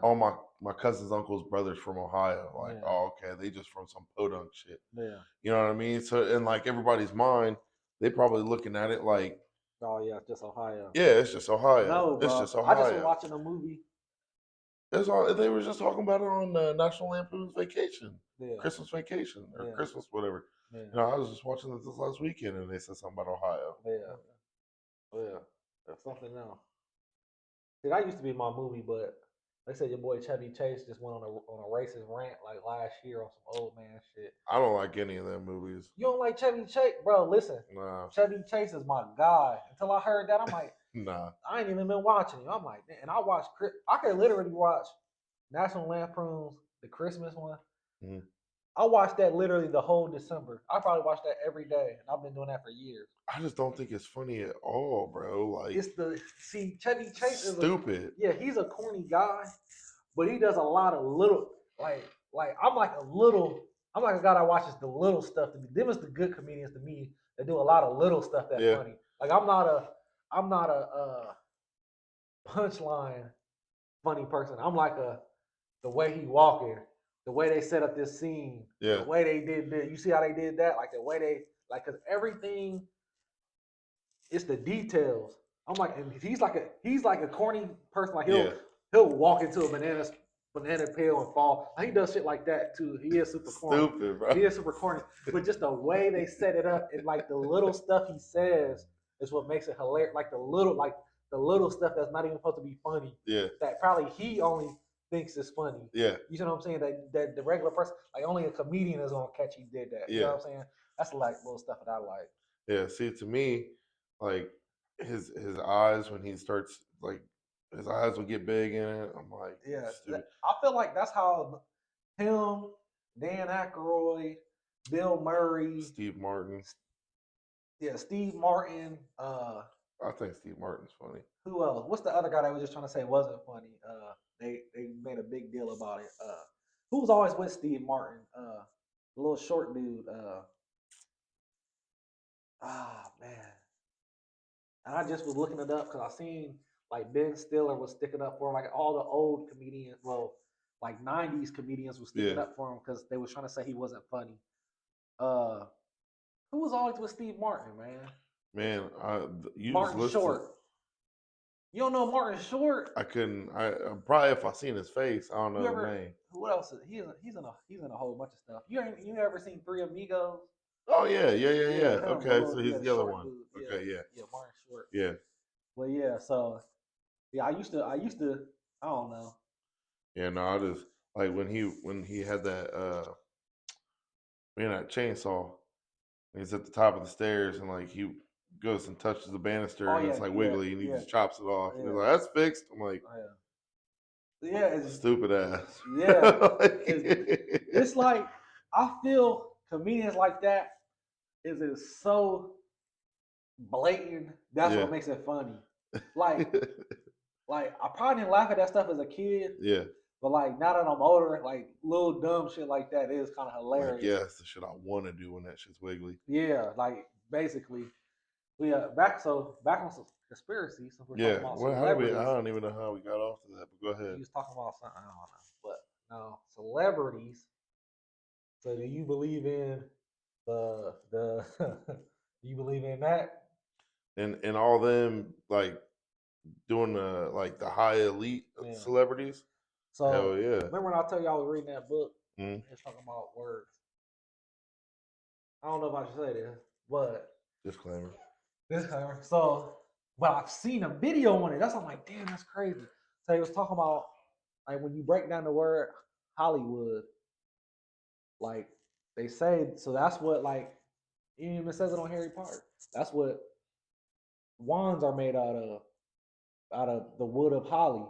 all my cousin's uncle's brothers from Ohio. Like, oh, okay, they just from some podunk shit. You know what I mean? So in like everybody's mind, they probably looking at it like, oh yeah, it's just Ohio. Yeah, it's just Ohio. No, bro. It's just Ohio. I just was watching a movie. That's all. They were just talking about it on National Lampoon's Vacation, Christmas Vacation, or Christmas, whatever. I was just watching this last weekend, and they said something about Ohio. Yeah. That's something else. See, that used to be my movie, but they said your boy Chevy Chase just went on a racist rant like last year on some old man shit. I don't like any of them movies. You don't like Chevy Chase, bro? Listen, Chevy Chase is my guy. Until I heard that, I'm like, nah. I ain't even been watching him. I'm like, and I could literally watch National Lampoon's The Christmas one. Mm-hmm. I watched that literally the whole December. I probably watched that every day, and I've been doing that for years. I just don't think it's funny at all, bro. Like, Chevy Chase is stupid. He's a corny guy, but he does a lot of little like I'm like a guy that watches the little stuff. Them is the good comedians to me that do a lot of little stuff that's funny. Like I'm not a punchline funny person. I'm like the way he walking, the way they set up this scene, the way they did this. You see how they did that? Like the way they because everything, it's the details. I'm like, and he's like a corny person. Like he'll walk into a banana peel and fall. And he does shit like that too. He is super corny. Stupid, bro. He is super corny. But just the way they set it up and like the little stuff he says is what makes it hilarious. Like the little stuff that's not even supposed to be funny. Yeah. That probably he only thinks is funny. Yeah. You know what I'm saying? That the regular person, like only a comedian is gonna catch he did that. You know what I'm saying? That's like little stuff that I like. Yeah. See, to me, like his eyes when he starts like his eyes will get big in it. I'm like, stupid. I feel like that's how him, Dan Aykroyd, Bill Murray, Steve Martin. Steve Martin, I think Steve Martin's funny. Who else? What's the other guy that was just trying to say wasn't funny? They made a big deal about it. Who was always with Steve Martin? The little short dude. Man. And I just was looking it up because I seen like Ben Stiller was sticking up for him, like all the old comedians, well, like '90s comedians was sticking up for him because they was trying to say he wasn't funny. Who was always with Steve Martin, man? Man, you Martin just listed. Short. You don't know Martin Short? I couldn't. I probably if I seen his face, I don't know the name. What else? He's in a whole bunch of stuff. You ever seen Three Amigos? Oh yeah. Okay, so he's the other one. Dude. Okay, yeah. Yeah, Martin Short. Yeah. Well, yeah. So, yeah, I used to. I don't know. Yeah, no, I just like when he had that that chainsaw. He's at the top of the stairs and like he goes and touches the banister and it's like wiggly and he just chops it off. And he's like, "That's fixed." I'm like, yeah, it's stupid ass. Yeah, it's like I feel comedians like that is so blatant. That's what makes it funny. Like I probably didn't laugh at that stuff as a kid. Yeah. But like now that I'm older, like little dumb shit like that is kind of hilarious. Like, yeah, that's the shit I want to do when that shit's wiggly. Yeah, like basically, back on some conspiracies. So we're talking about celebrities. I don't even know how we got off to that, but go ahead. He was talking about something, I don't know, but no celebrities. So do you believe in the do you believe in that? And all them like doing the high elite celebrities. So hell yeah. Remember when I tell you I was reading that book? It's talking about words. I don't know if I should say this, but disclaimer. So, but I've seen a video on it. That's I'm like, damn, that's crazy. So he was talking about like when you break down the word Hollywood, like they say, so that's what like it even says it on Harry Potter. That's what wands are made out of the wood of holly.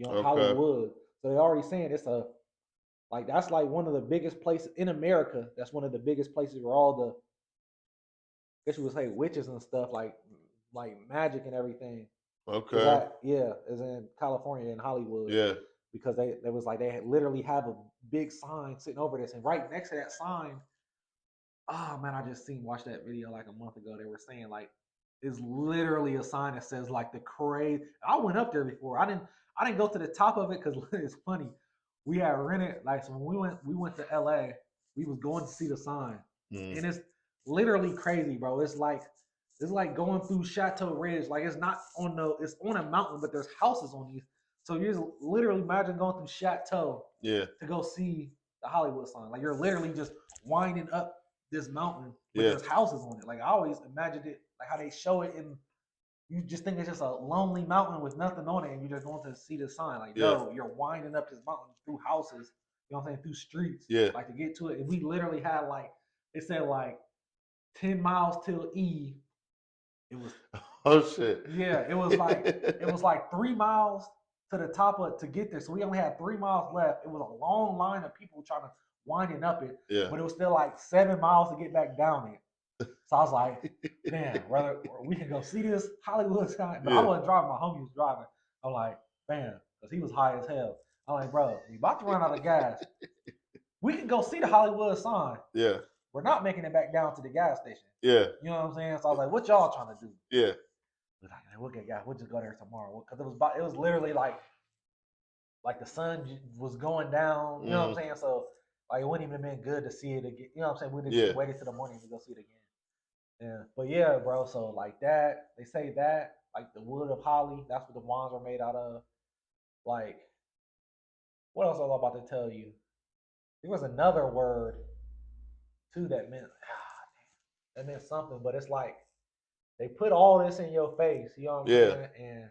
Hollywood. So they already saying it's that's like one of the biggest places in America. That's one of the biggest places where all the, I guess you would say witches and stuff like magic and everything. Okay. Is in California and Hollywood. Yeah. Because they literally have a big sign sitting over this, and right next to that sign, oh man, I just watched that video like a month ago. They were saying like it's literally a sign that says like the crazy. I went up there before. I didn't go to the top of it because it's funny. We had rented so when we went to LA, we was going to see the sign, and it's literally crazy, bro. It's like going through Chateau Ridge. Like it's on a mountain, but there's houses on these. So you just literally imagine going through Chateau to go see the Hollywood sign. Like you're literally just winding up this mountain, but there's houses on it. Like I always imagined it, like how they show it in. You just think it's just a lonely mountain with nothing on it, and you're just going to see the sign. Like, no, you're winding up this mountain through houses, you know what I'm saying, through streets, like to get to it. And we literally had it said 10 miles till E. It was shit. Yeah, it was like 3 miles to the top to get there. So we only had 3 miles left. It was a long line of people trying to winding up it, but it was still like 7 miles to get back down it. So I was like, man, whether we can go see this Hollywood sign. But I wasn't driving, my homie was driving. I'm like, man, because he was high as hell. I'm like, bro, we about to run out of gas. We can go see the Hollywood sign. Yeah. We're not making it back down to the gas station. Yeah. You know what I'm saying? So I was like, what y'all trying to do? Yeah. We're like, we'll get gas. We'll just go there tomorrow. Because it was literally like the sun was going down. You know what I'm saying? So it wouldn't even have been good to see it again. You know what I'm saying? We just waited till the morning to go see it again. Yeah, but yeah, bro. So like that, they say that like the wood of holly. That's what the wands are made out of. Like, what else was I about to tell you? There was another word too that meant something, but it's like they put all this in your face. You know what I'm saying? And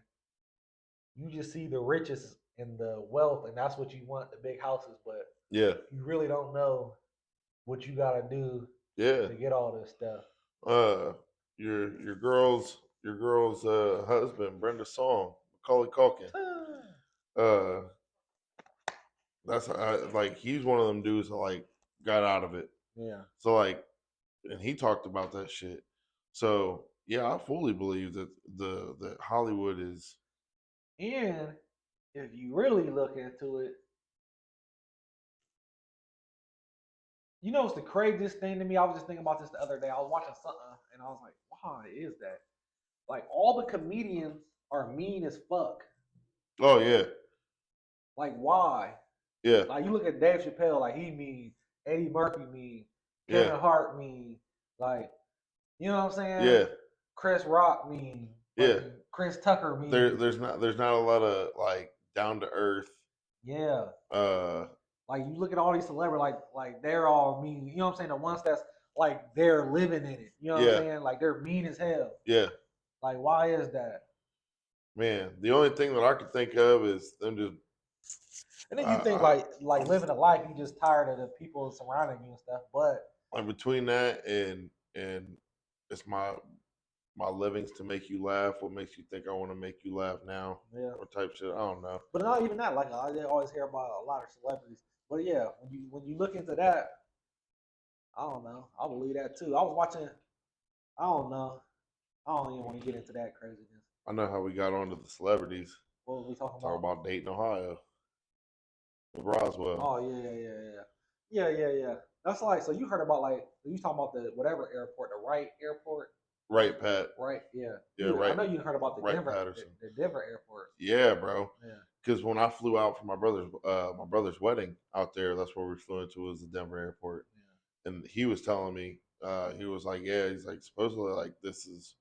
you just see the riches and the wealth, and that's what you want, the big houses. But you really don't know what you gotta do to get all this stuff. Your girl's husband, Brenda Song, Macaulay Culkin. That's like he's one of them dudes that like got out of it. Yeah. So like, and he talked about that shit. So Yeah, I fully believe that that Hollywood is. And if you really look into it, you know, it's the craziest thing to me. I was just thinking about this the other day. I was watching something and I was like, why is that? Like, all the comedians are mean as fuck. Oh yeah, Like, why? yeah, Like, you look at Dave Chappelle, like, he mean. Eddie Murphy mean. yeah, Kevin Hart mean. Like, you know what I'm saying? yeah, Chris Rock mean. yeah. Fucking Chris Tucker mean. There's not a lot of like down to earth. Yeah. Uh, Like, you look at all these celebrities, like they're all mean. You know what I'm saying? The ones that's like they're living in it. You know what I'm yeah, saying? Like, they're mean as hell. yeah. Like, why is that? Man, the only thing that I could think of is them just. And then you think like living a life, you just tired of the people surrounding you and stuff. But Like between that and it's my livings to make you laugh. What makes you think I want to make you laugh now? yeah. Or type shit. I don't know. But not even that. Like, I always hear about a lot of celebrities. But yeah, when you look into that, I don't know. I believe that too. I was watching. I don't know. I don't even want to get into that craziness. I know how we got onto the celebrities. What were we talking Talk about? about Dayton, Ohio, with Roswell. Oh yeah. That's like, so you heard about, like, you talking about the whatever airport, the Wright airport, Right, Pat. right? Yeah. Yeah, I right. know you heard about the Right, Denver, Patterson. the Denver airport. Yeah, bro. Yeah. Because when I flew out for my brother's wedding out there, that's where we flew into, was the Denver airport. Yeah. And he was telling me, he was like, yeah, he's like, supposedly like this is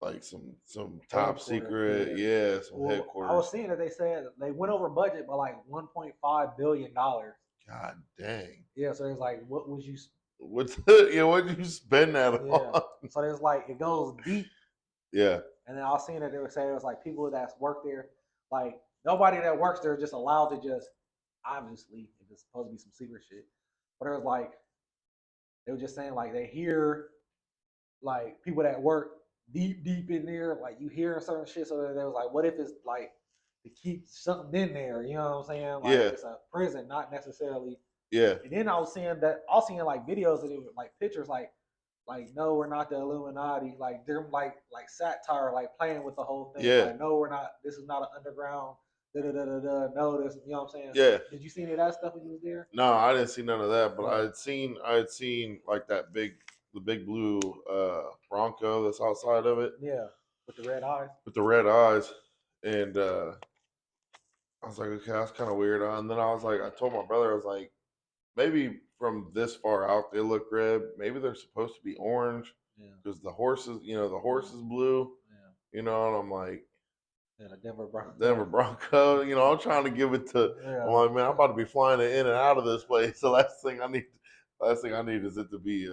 like some top secret, yeah, some Well, headquarters. I was seeing that they said they went over budget by like $1.5 billion. God dang. Yeah, so it's like, what was you? What's yeah? What did you spend that on? So there's like, it goes deep. Yeah. And then I was seeing that they were saying it was like people that work there, like nobody that works there is just allowed to just, obviously, if it's supposed to be some secret shit. But it was like, they were just saying like they hear like people that work deep in there, like you hear certain shit. So they was like, what if it's like to keep something in there? You know what I'm saying? Like, Yeah. it's a prison, not necessarily. Yeah. And then I was seeing like videos of it, like pictures, like no, we're not the Illuminati. Like, they're like satire, like playing with the whole thing. Yeah. Like, no, we're not. This is not an underground. No, this. You know what I'm saying? Yeah. Did you see any of that stuff when you was there? No, I didn't see none of that, but Yeah. I had seen like the big blue Bronco that's outside of it. Yeah, with the red eyes. With the red eyes, and I was like, okay, that's kind of weird. And then I was like, I told my brother, I was like, maybe from this far out they look red. Maybe they're supposed to be orange because the horses, the horse is blue. And I'm like, the Denver Broncos. Denver Bronco. I'm trying to give it to. I'm like, man, I'm about to be flying in and out of this place. The last thing I need is it to be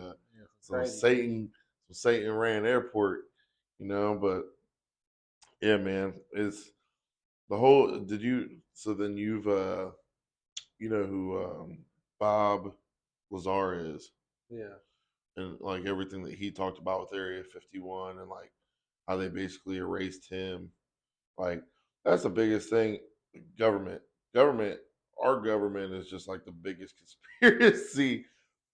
some Satan ran airport. But yeah, man, it's the whole. Did you? So then you've you know who Bob Lazar is. Yeah. And like everything that he talked about with Area 51 and like how they basically erased him. Like, that's the biggest thing. Government, our government is just like the biggest conspiracy,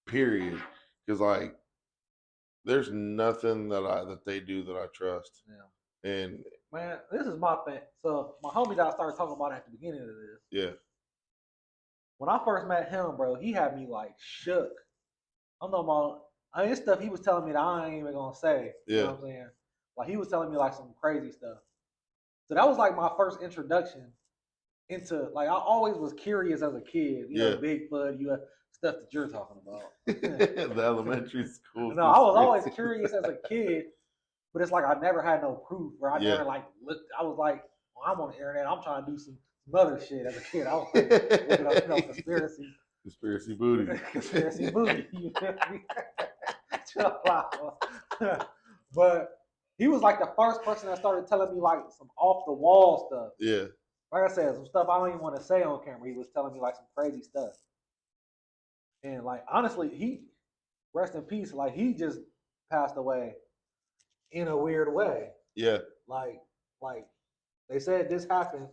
period. Because like, there's nothing that they do that I trust. Yeah. And man, this is my thing. So my homie that I started talking about at the beginning of this. Yeah. When I first met him, bro, he had me like shook. I'm talking about, this stuff he was telling me that I ain't even gonna say. Yeah. You know what I'm saying? Like, he was telling me like some crazy stuff. So that was like my first introduction into, like, I always was curious as a kid. You know, Bigfoot, you have stuff that you're talking about. The elementary school. No, I was always curious as a kid, but it's like I never had no proof. Where I never like looked. I was like, well, I'm on the internet. I'm trying to do some other shit as a kid. I was like, looking up, conspiracy. Conspiracy booty. Conspiracy booty. You feel me? But he was like the first person that started telling me like some off the wall stuff. Yeah. Like I said, some stuff I don't even want to say on camera. He was telling me like some crazy stuff. And like, honestly, he, rest in peace, like he just passed away in a weird way. Yeah. Like they said this happened,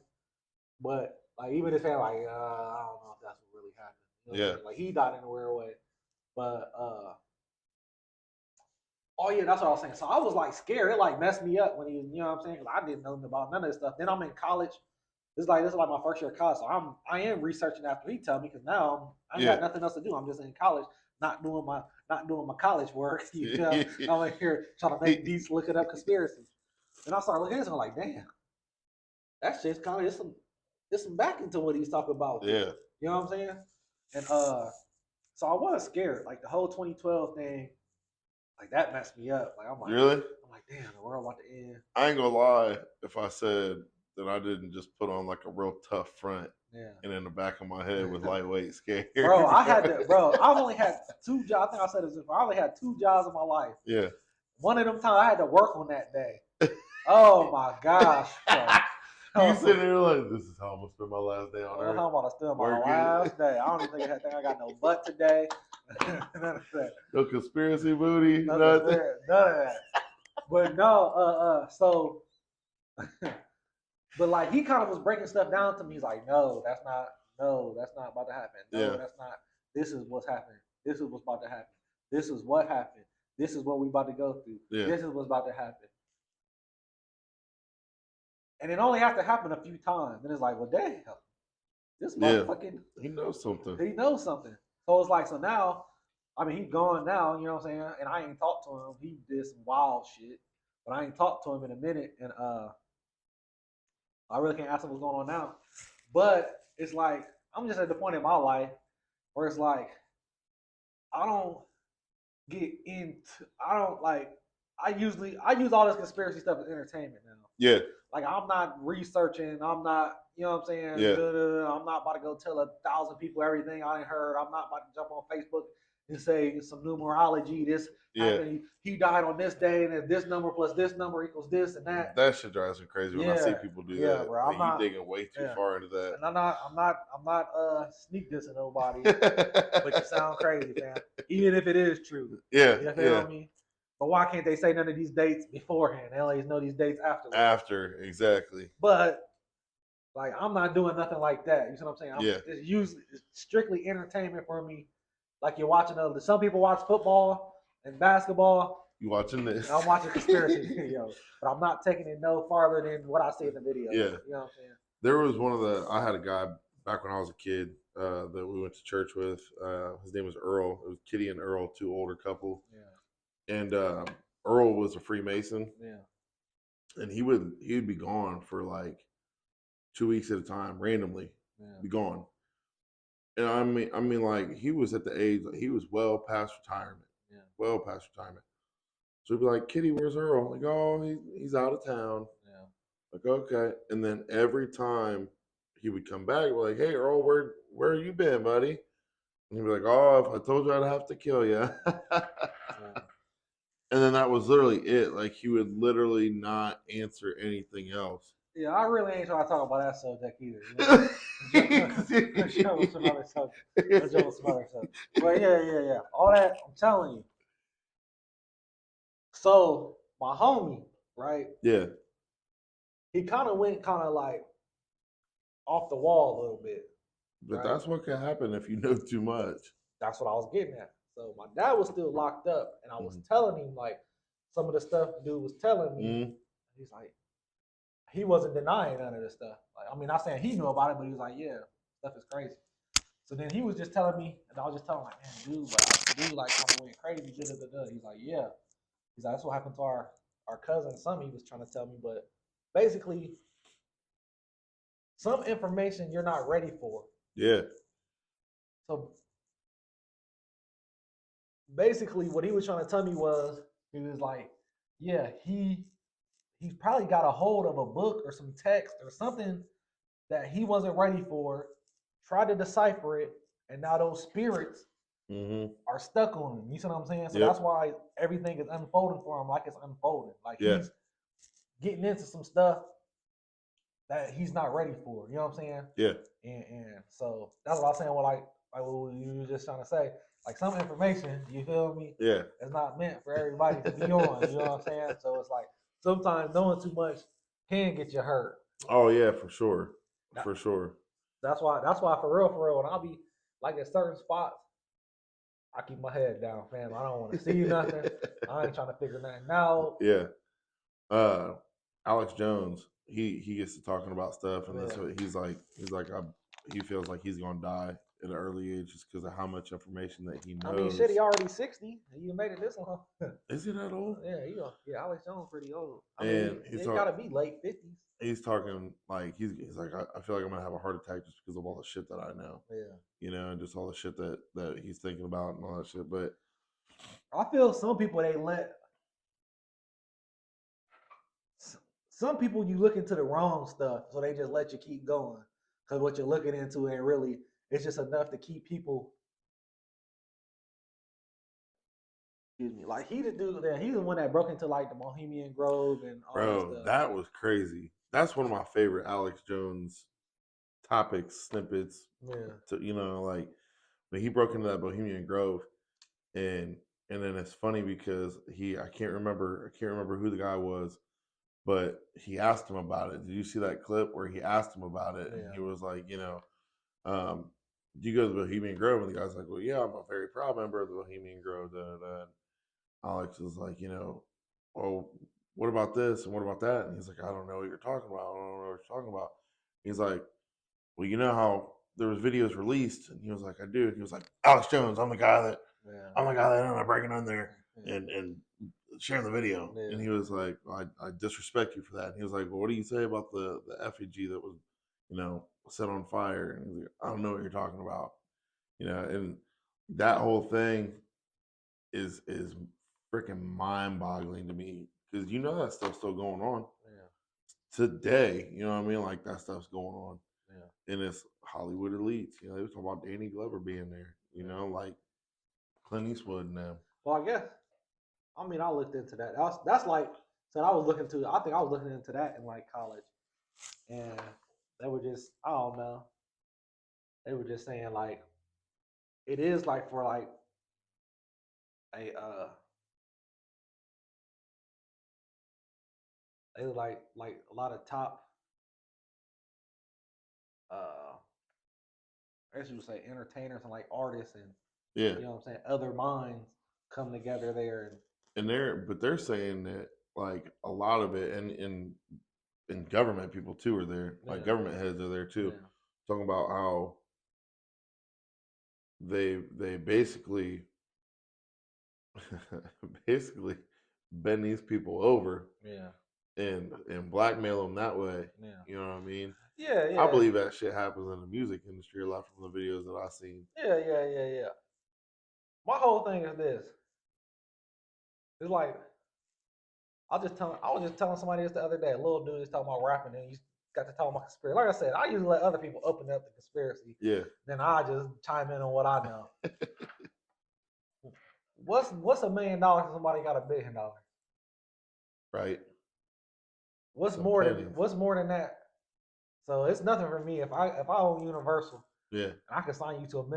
but like even his family, like, I don't know if that's what really happened. You know what I mean? Like, he died in a weird way. But Oh yeah, that's what I was saying. So I was like scared. It like messed me up when he was, you know what I'm saying? Because I didn't know nothing about none of this stuff. Then I'm in college. This is like my first year of college. So I am researching after he tell me because now I ain't Yeah. got nothing else to do. I'm just in college, not doing my college work. You know, I'm in here trying to make beats, looking up conspiracies. And I started looking at this and I'm like, damn, that shit's kind of there's some back into what he's talking about. Yeah. You know what I'm saying? And so I was scared. Like the whole 2012 thing, like that messed me up. Like Really? I'm like, damn, the world about to end. I ain't gonna lie if I said that I didn't just put on like a real tough front Yeah. and in the back of my head was lightweight scared. Bro, I've only had 2 jobs. I think I said this before. I only had 2 jobs in my life. Yeah. One of them times I had to work on that day. Oh my gosh. You sitting there like, this is how I'm gonna spend my last day on earth. How about to spend my Working. last day? I don't even think I got no butt today. None of that. No conspiracy booty, None nothing. of that. But no, so but like he kind of was breaking stuff down to me. He's like, no, that's not about to happen. No, Yeah. that's not. This is what's happening. This is what's about to happen. This is what happened. This is what we about to go through. Yeah. This is what's about to happen. And it only has to happen a few times. And it's like, well, damn, this motherfucking he knows something. He knows something. So it's like, so now, I mean, he's gone now, you know what I'm saying? And I ain't talked to him. He did some wild shit. But I ain't talked to him in a minute. And I really can't ask him what's going on now. But it's like, I'm just at the point in my life where it's like, I use all this conspiracy stuff as entertainment now. Yeah. Like I'm not researching. I'm not, you know what I'm saying? Yeah. I'm not about to go tell 1,000 people everything I ain't heard. I'm not about to jump on Facebook and say some numerology. This happened. He died on this day, and this number plus this number equals this and that. That shit drives me crazy when I see people do that. Bro, like, I'm digging way too far into that. And I'm not sneak dissing nobody, but you sound crazy, man. Even if it is true. Yeah. You feel me? But why can't they say none of these dates beforehand? They always know these dates afterwards. After, exactly. But like I'm not doing nothing like that. You see what I'm saying? It's strictly entertainment for me. Like you're watching some people watch football and basketball. You watching this? I'm watching conspiracy videos. But I'm not taking it no farther than what I see in the video. Yeah. You know what I'm saying? There was I had a guy back when I was a kid that we went to church with. His name was Earl. It was Kitty and Earl, 2 older couple. Yeah. And Earl was a Freemason. Yeah. And he would be gone for like 2 weeks at a time, randomly. Yeah. Be gone. And I mean, like he was at the age, he was well past retirement. Yeah. Well past retirement. So he'd be like, Kitty, where's Earl? Like, oh, he's out of town. Yeah. Like, okay. And then every time he would come back, we're like, hey, Earl, where you been, buddy? And he'd be like, oh, if I told you, I'd have to kill you. Yeah. And then that was literally it. Like he would literally not answer anything else. Yeah, I really ain't trying to talk about that subject either. You know? Show some other subject. But yeah. All that, I'm telling you. So my homie, right? Yeah. He kind of went like off the wall a little bit. But that's what can happen if you know too much. That's what I was getting at. So my dad was still locked up, and I was telling him like some of the stuff the dude was telling me. He's like, he wasn't denying none of this stuff. Like, I mean, not saying he knew about it, but he was like, yeah, stuff is crazy. So then he was just telling me, and I was just telling him, like, man, dude, like kind of went crazy. He's like, yeah. He's like, that's what happened to our cousin. Something he was trying to tell me, but basically, some information you're not ready for. Yeah. So basically, what he was trying to tell me was, he was like, yeah, he's probably got a hold of a book or some text or something that he wasn't ready for, tried to decipher it, and now those spirits are stuck on him. You see what I'm saying? So that's why everything is unfolding for him like it's unfolding. Like he's getting into some stuff that he's not ready for. You know what I'm saying? Yeah. And so that's what I was saying. Like what you were just trying to say. Like some information, you feel me? Yeah. It's not meant for everybody to be on. You know what I'm saying? So it's like sometimes knowing too much can get you hurt. Oh yeah, for sure. For sure. That's why for real, when I'll be like at certain spots, I keep my head down, fam. I don't want to see nothing. I ain't trying to figure nothing out. Yeah. Alex Jones, he gets to talking about stuff, and that's what he's like. He feels like he's gonna die at an early age just because of how much information that he knows. I mean, shit, he already 60. He made it this long. Is he that old? Yeah, Alex Jones pretty old. I mean, he gotta be late 50s. He's talking like he's like, I feel like I'm gonna have a heart attack just because of all the shit that I know. Yeah. And just all the shit that he's thinking about and all that shit. But I feel some people some people you look into the wrong stuff, so they just let you keep going. Because what you're looking into ain't really, it's just enough to keep people. Excuse me. Like he's the one that broke into like the Bohemian Grove and all that stuff. That was crazy. That's one of my favorite Alex Jones topics, snippets. Yeah. Like when he broke into that Bohemian Grove, and then it's funny because I can't remember who the guy was, but he asked him about it. Did you see that clip where he asked him about it? Yeah. And he was like, do you go to the Bohemian Grove? And the guy's like, well, yeah, I'm a very proud member of the Bohemian Grove. Da, da, da. Alex was like, well, what about this and what about that? And he's like, I don't know what you're talking about. I don't know what you're talking about. He's like, well, you know how there was videos released? And he was like, I do. And he was like, Alex Jones, I'm the guy that ended up breaking in there and sharing the video. Yeah. And he was like, I disrespect you for that. And he was like, well, what do you say about the effigy that was, set on fire? And he's like, I don't know what you're talking about. And that whole thing is freaking mind-boggling to me because that stuff's still going on today. You know what I mean? Like that stuff's going on. Yeah. And it's Hollywood elites. They were talking about Danny Glover being there. Like Clint Eastwood and them. Well, I looked into that. That's like so. I think I was looking into that in like college, and they were just I don't know. They were just saying like it is like for like a they were like a lot of top I guess you would say entertainers and like artists and you know what I'm saying, other minds come together there and they're saying that like a lot of it and government people too are there. Like government heads are there too. Talking about how they basically bend these people over and blackmail them that way. You know what I mean? Yeah. I believe that shit happens in the music industry a lot from the videos that I've seen. Yeah. My whole thing is this. It's like I was just telling somebody this the other day. A little dude is talking about rapping, and you got to talk about conspiracy. Like I said, I usually let other people open up the conspiracy. Yeah. Then I just chime in on what I know. What's $1 million if somebody got $1 billion? Right. What's more than that? So it's nothing for me if I own Universal. Yeah. And I can sign you to $1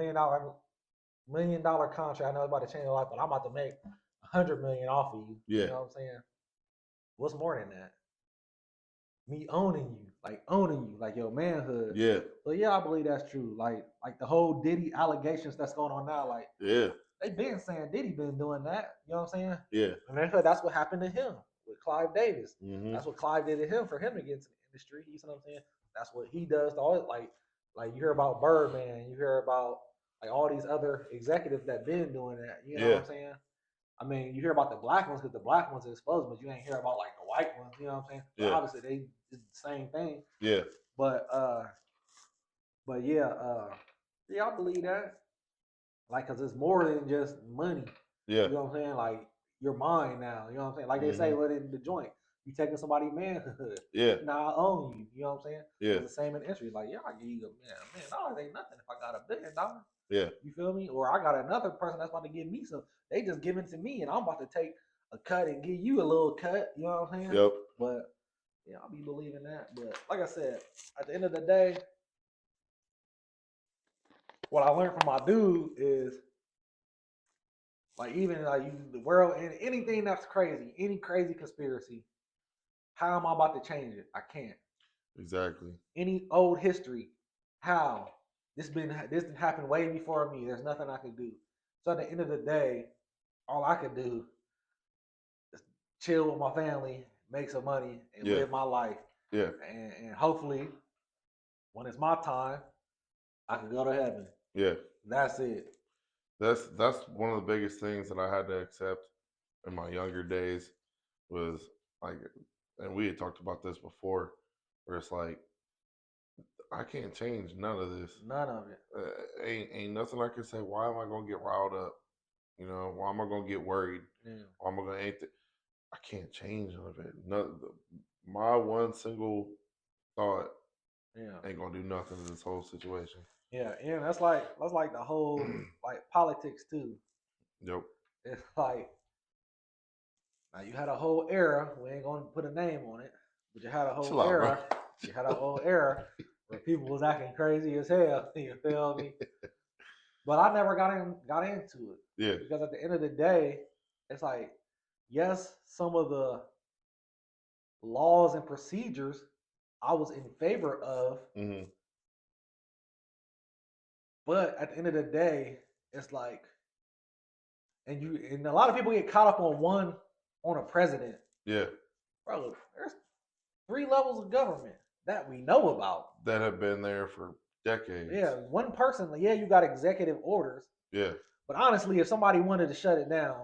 million contract. I know it's about to change your life, but I'm about to make $100 million off of you. Yeah. You know what I'm saying? What's more than that? Me owning you, like your manhood. Yeah. So yeah, I believe that's true. Like the whole Diddy allegations that's going on now. Like they been saying Diddy been doing that. You know what I'm saying? Yeah. And that's what happened to him with Clive Davis. Mm-hmm. That's what Clive did to him for him to get into the industry. You know what I'm saying? That's what he does to all like you hear about Birdman, you hear about like all these other executives that been doing that. You know what I'm saying? I mean, you hear about the black ones because the black ones are exposed, but you ain't hear about like the white ones. You know what I'm saying? Yeah. Obviously, they did the same thing. Yeah. But yeah, I believe that. Like, cause it's more than just money. Yeah. You know what I'm saying? Like your mind now. You know what I'm saying? Like they say within the joint, you taking somebody's manhood. Yeah. Now I own you. You know what I'm saying? Yeah. It's the same in industry. Like, yeah, I give you $1 million ain't nothing if I got $1 billion. Yeah. You feel me? Or I got another person that's about to give me some. They just give it to me, and I'm about to take a cut and give you a little cut. You know what I'm saying? Yep. But yeah, I'll be believing that. But like I said, at the end of the day, what I learned from my dude is like even like the world and anything that's crazy, any crazy conspiracy, how am I about to change it? I can't. Exactly. Any old history, how? This happened way before me. There's nothing I can do. So at the end of the day, all I could do is chill with my family, make some money, and Yeah. live my life. Yeah. And hopefully, when it's my time, I can go to heaven. Yeah. That's it. That's one of the biggest things that I had to accept in my younger days was like, and we had talked about this before, where it's like I can't change none of this. None of it. Ain't nothing I can say. Why am I gonna get riled up? You know, why am I gonna get worried? Yeah. Why am I gonna I can't change none of it. My one single thought Yeah. ain't gonna do nothing to this whole situation. Yeah, and that's like the whole like politics too. Yep. It's like now you had a whole era. We ain't gonna put a name on it, but you had a Chill whole out, bro. era. You had a whole era where people was acting crazy as hell. You feel me? But I never got into it. Yeah. Because at the end of the day, it's like, yes, some of the laws and procedures I was in favor of, Mm-hmm. but at the end of the day, it's like, and a lot of people get caught up on a president. Yeah. Bro, there's 3 levels of government that we know about That have been there for decades. Yeah, one person. Yeah, you got executive orders. Yeah. But honestly, if somebody wanted to shut it down,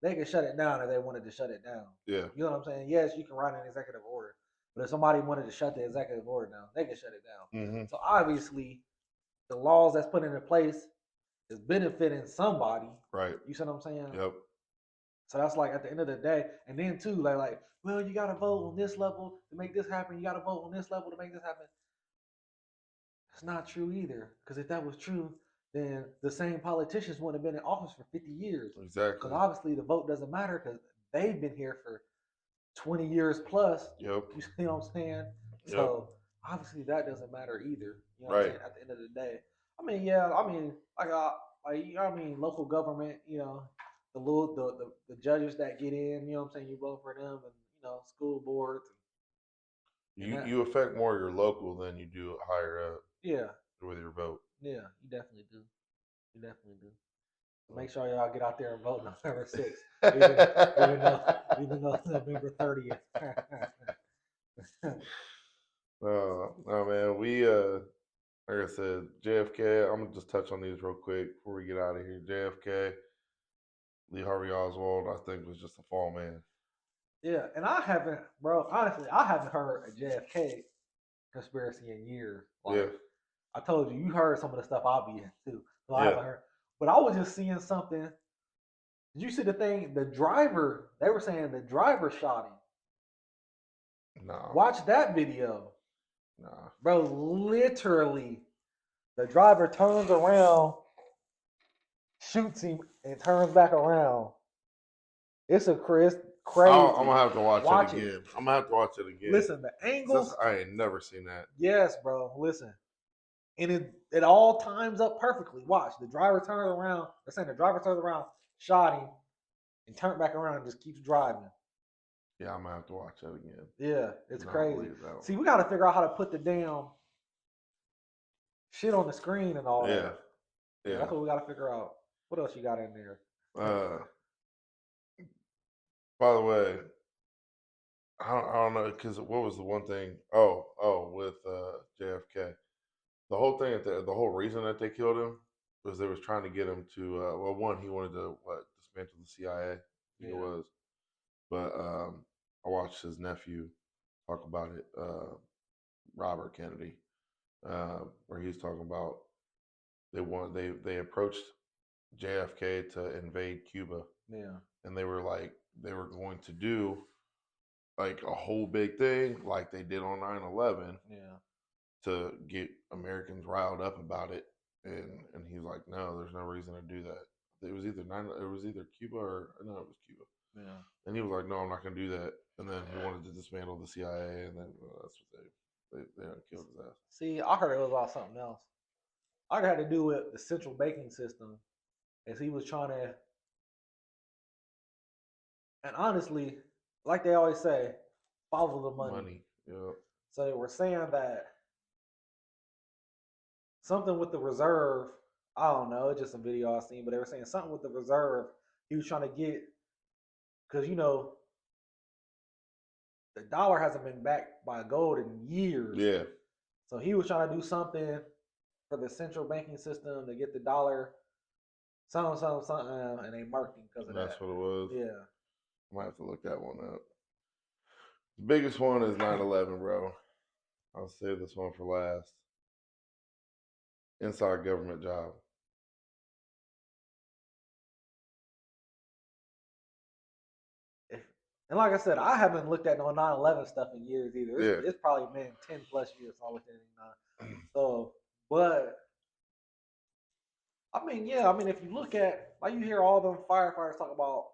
they could shut it down if they wanted to shut it down. Yeah. You know what I'm saying? Yes, you can write an executive order, but if somebody wanted to shut the executive order down, they can shut it down. Mm-hmm. So obviously, the laws that's put into place is benefiting somebody. Right. You see what I'm saying? Yep. So that's like at the end of the day, and then too, like, well, you got to vote on this level to make this happen. You got to vote on this level to make this happen. It's not true either, because if that was true, then the same politicians wouldn't have been in office for 50 years. Exactly. Because obviously the vote doesn't matter because they've been here for 20 years plus. Yep. You see what I'm saying? Yep. So obviously that doesn't matter either. You know what Right. I'm saying? At the end of the day, I mean, yeah, I mean, I mean, local government, you know, the judges that get in, you know what I'm saying? You vote for them, and school boards. You affect more your local than you do higher up. Yeah. With your vote. Yeah, you definitely do. You definitely do. Make sure y'all get out there and vote November 6th, even though it's November 30th. No, man. We like I said, JFK. I'm gonna just touch on these real quick before we get out of here. JFK, Lee Harvey Oswald, I think was just a fall man. Yeah, and I haven't, bro. Honestly, I haven't heard a JFK conspiracy in years. Like, yeah. I told you, you heard some of the stuff I'll be in too. So I Yeah. haven't heard. But I was just seeing something. Did you see the thing? The driver, they were saying the driver shot him. Nah. Watch that video. Nah. Bro, literally, the driver turns around, shoots him, and turns back around. It's crazy. I'm gonna have to watch it again. I'm gonna have to watch it again. Listen, the angles. I ain't never seen that. Yes, bro. Listen. And it all times up perfectly. Watch. The driver turns around. They're saying the driver turns around, shot him, and turned back around and just keeps driving. Yeah, I'm gonna have to watch that again. Yeah, it's crazy. See, we got to figure out how to put the damn shit on the screen and all that. Yeah, that's what we got to figure out. What else you got in there? By the way, I don't know, because what was the one thing? With JFK. The whole thing, the whole reason that they killed him was they was trying to get him to, one, he wanted to, dismantle the CIA, I think it was. But I watched his nephew talk about it, Robert Kennedy, where he's talking about they approached JFK to invade Cuba. Yeah. And they were going to do like a whole big thing like they did on 9/11. Yeah. To get Americans riled up about it. And he's like, no, there's no reason to do that. It was either Cuba or no, it was Cuba. Yeah. And he was like, no, I'm not gonna do that. And then he wanted to dismantle the CIA, and then that's what they killed his ass. See, I heard it was about something else. I heard it had to do with the central banking system, as he was trying to. And honestly, like they always say, follow the money. Yeah. So they were saying that something with the reserve I don't know. It's just a video I seen, but they were saying something with the reserve. He was trying to get because the dollar hasn't been backed by gold in years. Yeah. So he was trying to do something for the central banking system to get the dollar, something, and they marked him because of That's that. what it was. Yeah. I might have to look that one up. The biggest one is 9/11, bro. I'll save this one for last. Inside government job. And like I said, I haven't looked at no 9/11 stuff in years either. Yeah. It's probably been 10 plus years since I looked at it. So, but I mean, yeah, I mean, if you look at, like, you hear all them firefighters talk about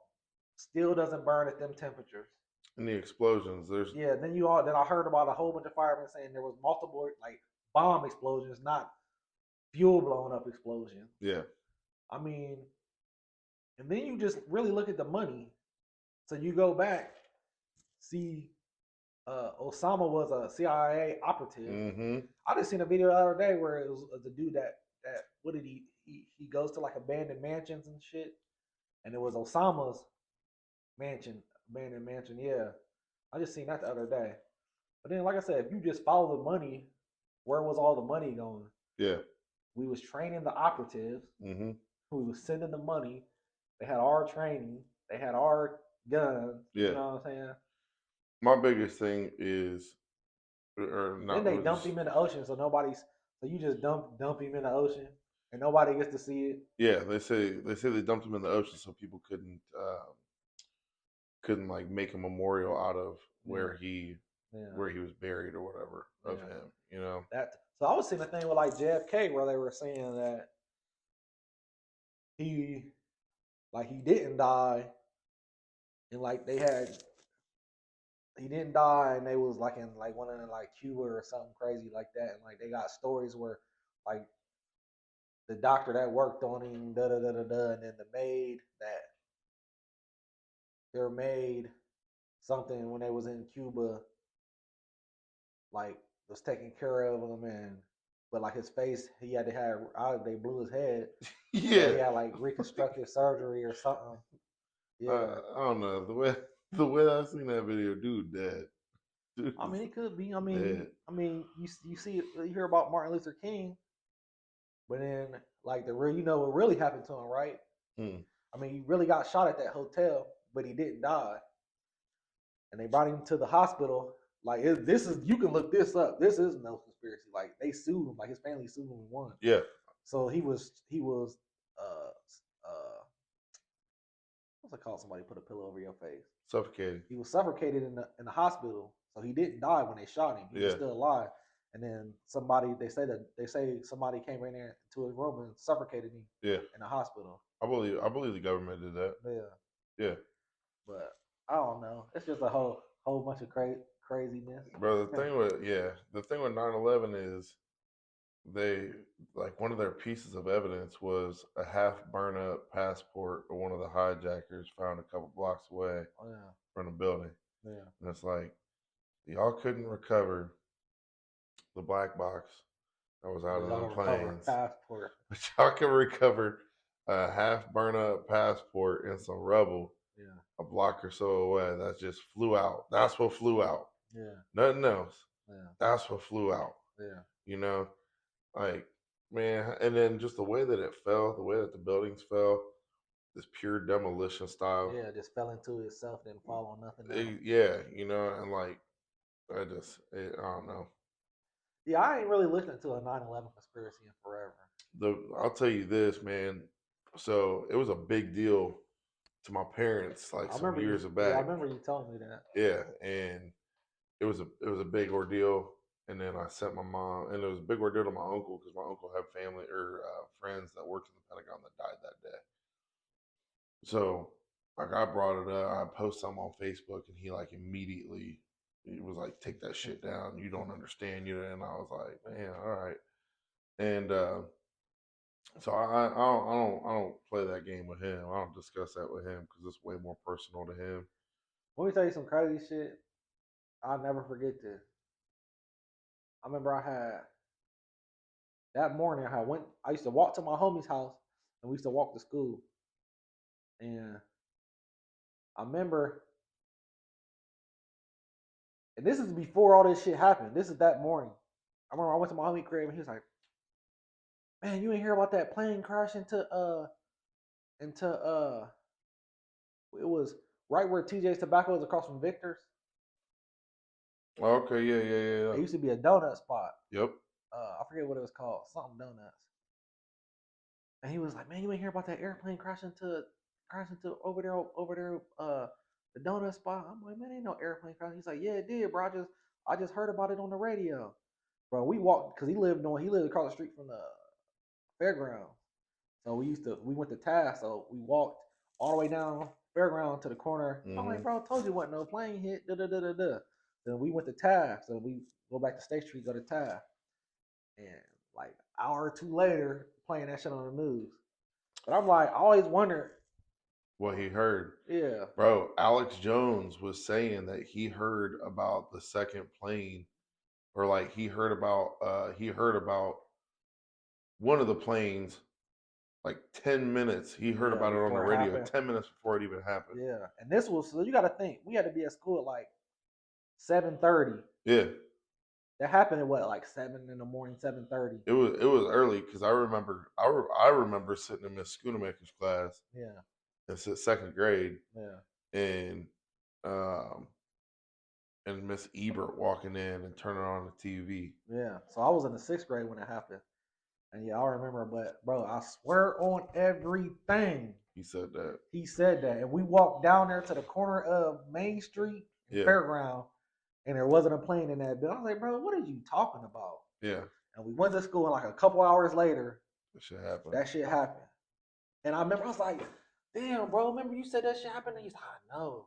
steel doesn't burn at them temperatures. And the explosions, there's Then I heard about a whole bunch of firemen saying there was multiple like bomb explosions, not fuel blown up explosions. yeah. I mean, and then you just really look at the money. So you go back, see, Osama was a CIA operative. Mm-hmm. I just seen a video the other day where it was the dude that what did he goes to like abandoned mansions and shit, and it was Osama's abandoned mansion. Yeah, I just seen that the other day. But then, like I said, if you just follow the money, where was all the money going? Yeah. We was training the operatives. Mm-hmm. Who was sending the money. They had our training. They had our guns. Yeah. You know what I'm saying? My biggest thing is, or not. Then they dumped him in the ocean, so you just dump him in the ocean, and nobody gets to see it. Yeah, they say they dumped him in the ocean so people couldn't like make a memorial out of where he was buried or whatever of him. You know that. So I was seeing a thing with like JFK where they were saying that he didn't die, and like he didn't die, and they was like in like one in like Cuba or something crazy like that, and like they got stories where like the doctor that worked on him, da da da da da, and then their maid something when they was in Cuba, like was taking care of him, but like his face, he had to have they blew his head. yeah, so he had like reconstructive surgery or something. Yeah, I don't know the way I seen that video, dude, dead. Dude, I mean, it could be. dead. You see, you hear about Martin Luther King, but then like what really happened to him, right? I mean, he really got shot at that hotel, but he didn't die, and they brought him to the hospital. Like this is, you can look this up. This is no conspiracy. Like they sued him. Like his family sued him and won. Yeah. So he was what's it called? Somebody put a pillow over your face. Suffocated. He was suffocated in the hospital, so he didn't die when they shot him. He was still alive. And then they say somebody came in there to his room and suffocated him. In the hospital. I believe the government did that. Yeah. But I don't know. It's just a whole bunch of craziness. Bro, the thing with 9/11 is they like one of their pieces of evidence was a half burn up passport of one of the hijackers found a couple blocks away from the building. Yeah. And it's like y'all couldn't recover the black box that was out of the planes. Passport. But y'all can recover a half burn up passport and some rubble a block or so away. That just flew out. That's what flew out. Yeah. Nothing else. Yeah. That's what flew out. Yeah. You know? Like, man, and then just the way that it fell, the way that the buildings fell, this pure demolition style. Yeah, just fell into itself, didn't fall on nothing else. You know, and like, I don't know. Yeah, I ain't really listening to a 9/11 conspiracy in forever. I'll tell you this, man. So it was a big deal to my parents, like some years back. Yeah, I remember you telling me that. Yeah, and it was a big ordeal. And then I sent my mom, and it was a big ordeal to my uncle because my uncle had family or friends that worked in the Pentagon that died that day. So like I brought it up, I posted something on Facebook, and he like immediately he was like, "Take that shit down. You don't understand." And I was like, "Man, all right." And so I don't play that game with him. I don't discuss that with him because it's way more personal to him. Let me tell you some crazy shit. I'll never forget this. I remember that morning I used to walk to my homie's house and we used to walk to school. And I remember, and this is before all this shit happened. This is that morning. I remember I went to my homie crib and he was like, "Man, you ain't hear about that plane crash into it was right where TJ's Tobacco is across from Victor's. Okay, yeah. It used to be a donut spot. Yep. I forget what it was called, something donuts." And he was like, "Man, you ain't hear about that airplane crashing to over there, the donut spot?" I'm like, "Man, ain't no airplane crash." He's like, "Yeah, it did, bro. I just heard about it on the radio." Bro, we walked because he lived across the street from the fairground. So we went to Taft, so we walked all the way down fairground to the corner. I'm like, "Bro, I told you wasn't no plane hit." Da da da da da. Then we went to Taft, so we go back to State Street, go to Taft, and like an hour or two later, playing that shit on the news. But I'm like, I always wondered what he heard. Yeah. Bro, Alex Jones was saying that he heard about the second plane, or like he heard about one of the planes like 10 minutes. He heard about it on the radio happened. 10 minutes before it even happened. Yeah. And this was, so you got to think, we had to be at school at like 7:30. Yeah. That happened at what, like 7 in the morning, 7:30. It was early because I remember sitting in Miss Schoonamaker's class. Yeah. It's second grade. Yeah. And Miss Ebert walking in and turning on the TV. Yeah. So I was in the 6th grade when it happened. And yeah, I remember, but bro, I swear on everything. He said that. He said that. And we walked down there to the corner of Main Street and Fairground, and there wasn't a plane in that building. I was like, "Bro, what are you talking about?" Yeah. And we went to school, and like a couple hours later, that shit happened. And I remember I was like, "Damn, bro, remember you said that shit happened?" And he's like, "I know.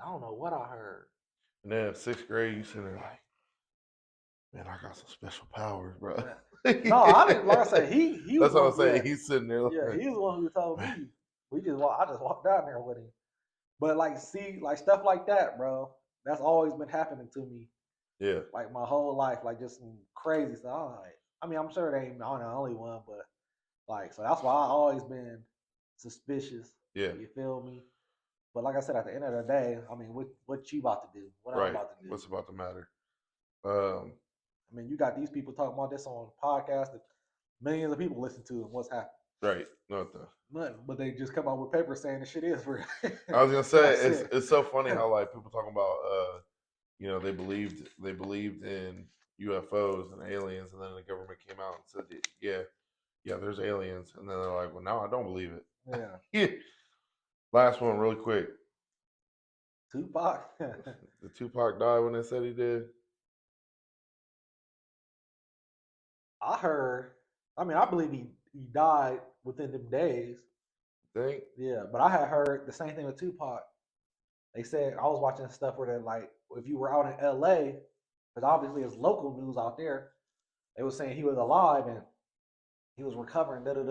I don't know what I heard." And then in 6th grade, you sitting there like, "Man, I got some special powers, bro." No, I didn't. Like I said, he That's what I'm saying. He's sitting there. Yeah, he's the one who told me. I just walked down there with him. But like, see, like stuff like that, bro. That's always been happening to me. Yeah. Like my whole life, like just some crazy stuff. Like, I mean, I'm sure they ain't I'm the only one, but like, so that's why I always been suspicious. Yeah. You feel me? But like I said, at the end of the day, I mean, what you about to do? What I'm about to do? What's about to matter? I mean, you got these people talking about this on podcasts that millions of people listen to, and what's happening? Right. Nothing. But they just come out with papers saying the shit is real. I was gonna say it's so funny how like people talking about they believed in UFOs and aliens, and then the government came out and said yeah there's aliens, and then they're like, well, now I don't believe it. Yeah. Last one really quick. Tupac. Did Tupac die when they said he did? I heard. I mean, I believe he died within them days. Think? Yeah, but I had heard the same thing with Tupac. They said, I was watching stuff where they're like, if you were out in LA, because obviously it's local news out there, they were saying he was alive and he was recovering, and it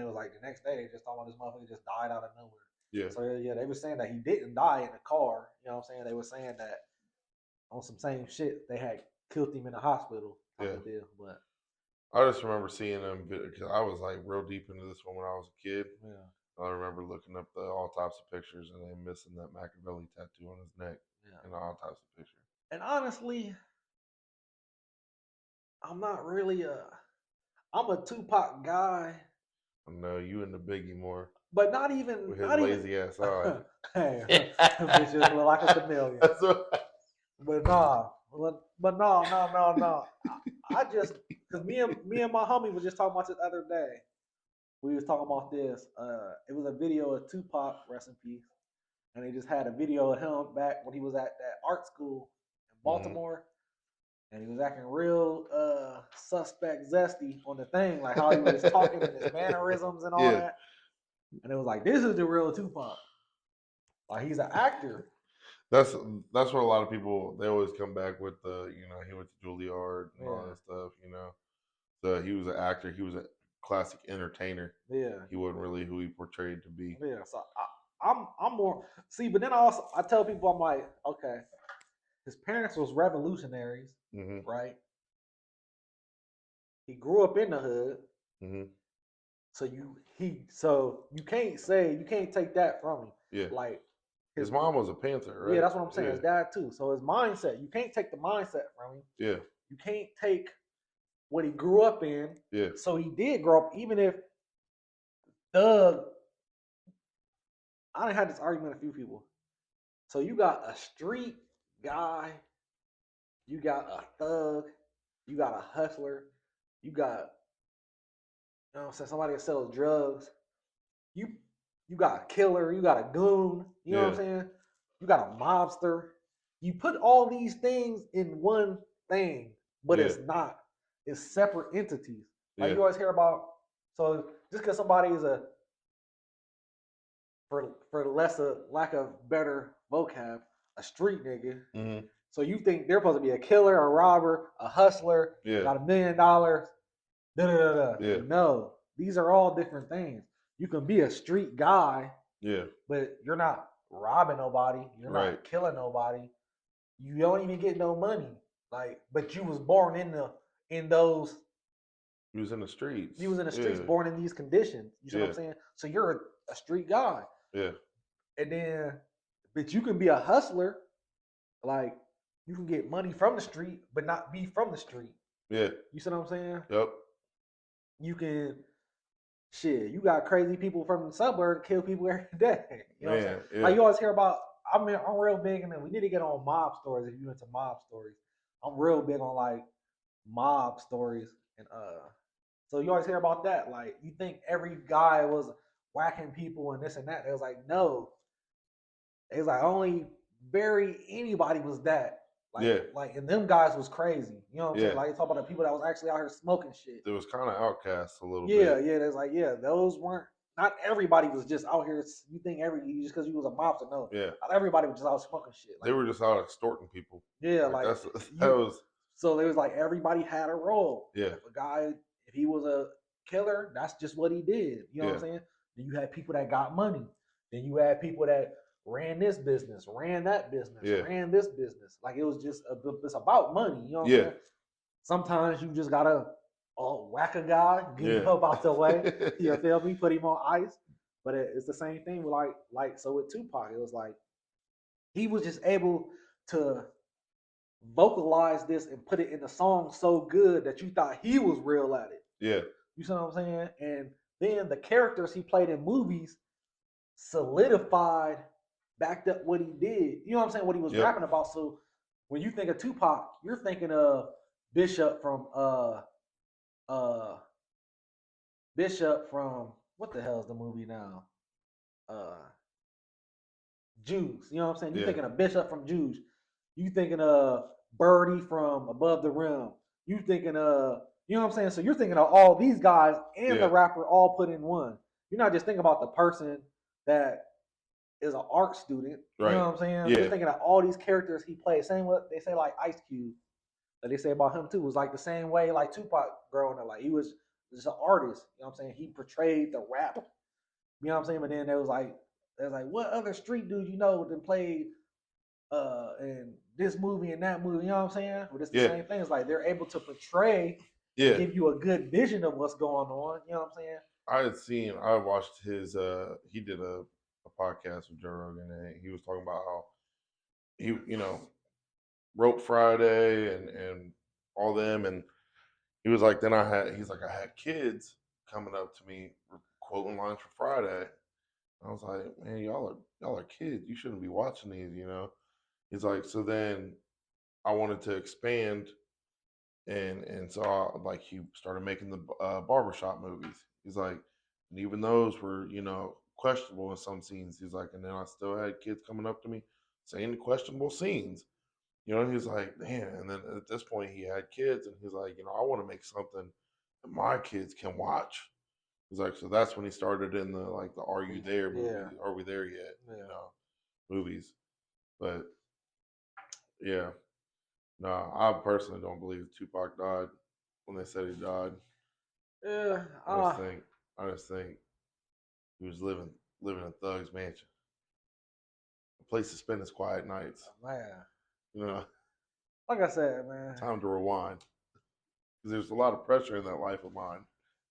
was like the next day they just thought this motherfucker just died out of nowhere. Yeah. So yeah, they were saying that he didn't die in the car. You know what I'm saying? They were saying that on some same shit they had killed him in the hospital. Yeah. Deal, but I just remember seeing them because I was like real deep into this one when I was a kid. Yeah. I remember looking up the autopsy pictures and then missing that Machiavelli tattoo on his neck in the autopsy picture. And honestly, I'm not really I'm a Tupac guy. I know you and the Biggie more. But not even with his lazy ass eye. Hey, bitch just look like a chameleon. But no. I just because me and my homie was just talking about this the other day. We was talking about this. It was a video of Tupac, rest in peace, and they just had a video of him back when he was at that art school in Baltimore, and he was acting real suspect zesty on the thing, like how he was talking and his mannerisms and all that. And it was like, this is the real Tupac. Like he's an actor. That's what a lot of people, they always come back with the, he went to Juilliard and all that stuff, So he was an actor. He was a classic entertainer. Yeah. He wasn't really who he portrayed to be. Yeah. So I'm more, but then I tell people, I'm like, okay, his parents was revolutionaries, right? He grew up in the hood, Mm-hmm. so you can't take that from him. Yeah. Like His mom was a Panther, right? yeah, that's what I'm saying. Yeah. His dad too. So his mindset, you can't take the mindset from him. Yeah. You can't take what he grew up in. Yeah. So he did grow up, even if Doug. I done had this argument with a few people. So you got a street guy, you got a thug, you got a hustler, you got what I'm saying, somebody that sells drugs. You you got a killer, you got a goon, you know what I'm Yeah. saying? You got a mobster. You put all these things in one thing, but Yeah. it's not. It's separate entities. Like Yeah. you always hear about. So just because somebody is a for less of lack of better vocab, a street nigga. Mm-hmm. So you think they're supposed to be a killer, a robber, a hustler, Yeah. got $1 million, da da da da. Yeah. No, these are all different things. You can be a street guy, Yeah. but you're not robbing nobody. You're Right. not killing nobody. You don't even get no money. Like, but you was born in those. He was in the streets. You was in the streets, Yeah. born in these conditions. You see what I'm Yeah. saying? So you're a street guy. Yeah. And then, but you can be a hustler. Like, you can get money from the street, but not be from the street. Yeah. You see what I'm saying? Yep. You can, you got crazy people from the suburbs kill people every day. You know what I'm saying? Yeah. Like, you always hear about, I'm real big, and we need to get on mob stories if you into mob stories. I'm real big on, like, mob stories. And, so you always hear about that. Like, you think every guy was whacking people and this and that. It was like, no. It was like only anybody was that. Like, Yeah. Like, and them guys was crazy. You know what I'm saying? Yeah. Like, you talk about the people that was actually out here smoking shit. It was kind of outcast a little Yeah, bit. yeah. There's like, yeah, those weren't. Not everybody was just out here. You think just because you was a mobster? No. Yeah. Not everybody was just out smoking shit. They were just out extorting people. Yeah, Like, like that was. So there was like everybody had a role. Yeah. If a guy, if he was a killer, that's just what he did. You know what I'm Yeah. saying? Then you had people that got money. Then you had people that ran this business, ran that business, Yeah. ran this business. Like, it was just it's about money. You know what I'm Yeah. saying? Sometimes you just gotta whack a guy, get him Yeah. up out the way. You feel me? Put him on ice. But it's the same thing with like so with Tupac, it was like he was just able to vocalize this and put it in the song so good that you thought he was real at it. Yeah. You see what I'm saying? And then the characters he played in movies solidified, backed up what he did. You know what I'm saying? What he was Yep. rapping about. So when you think of Tupac, you're thinking of Bishop from what the hell is the movie now? Jews. You know what I'm saying? You're Yeah. thinking of Bishop from Jews. You thinking of Birdie from Above the Rim. You thinking of, you know what I'm saying? So you're thinking of all these guys and Yeah. the rapper all put in one. You're not just thinking about the person that is an art student. Right. You know what I'm saying? Yeah. You're thinking of all these characters he played. Same what they say like Ice Cube. That they say about him too. It was like the same way like Tupac growing up. Like, he was just an artist. You know what I'm saying? He portrayed the rap. You know what I'm saying? But then there was like what other street dude you know that played in this movie and that movie? You know what I'm saying? But it's the Yeah. same thing. It's like they're able to portray, Yeah. give you a good vision of what's going on. You know what I'm saying? I watched his he did a podcast with Joe Rogan, and he was talking about how he, wrote Friday and all them, and he was like, I had kids coming up to me quoting lines for Friday. I was like, man, y'all are kids. You shouldn't be watching these, He's like, so then I wanted to expand, and so he started making the barbershop movies. He's like, and even those were, questionable in some scenes. He's like, and then I still had kids coming up to me saying the questionable scenes. He's like, man, and then at this point he had kids, and he's like, I want to make something that my kids can watch. He's like, so that's when he started in the Are You There movie? Yeah. Are We There Yet? Yeah. Movies. But yeah, no, I personally don't believe Tupac died when they said he died. Yeah. I just think he was living in Thug's mansion, a place to spend his quiet nights. Man. Like I said, man. Time to rewind. because there's a lot of pressure in that life of mine.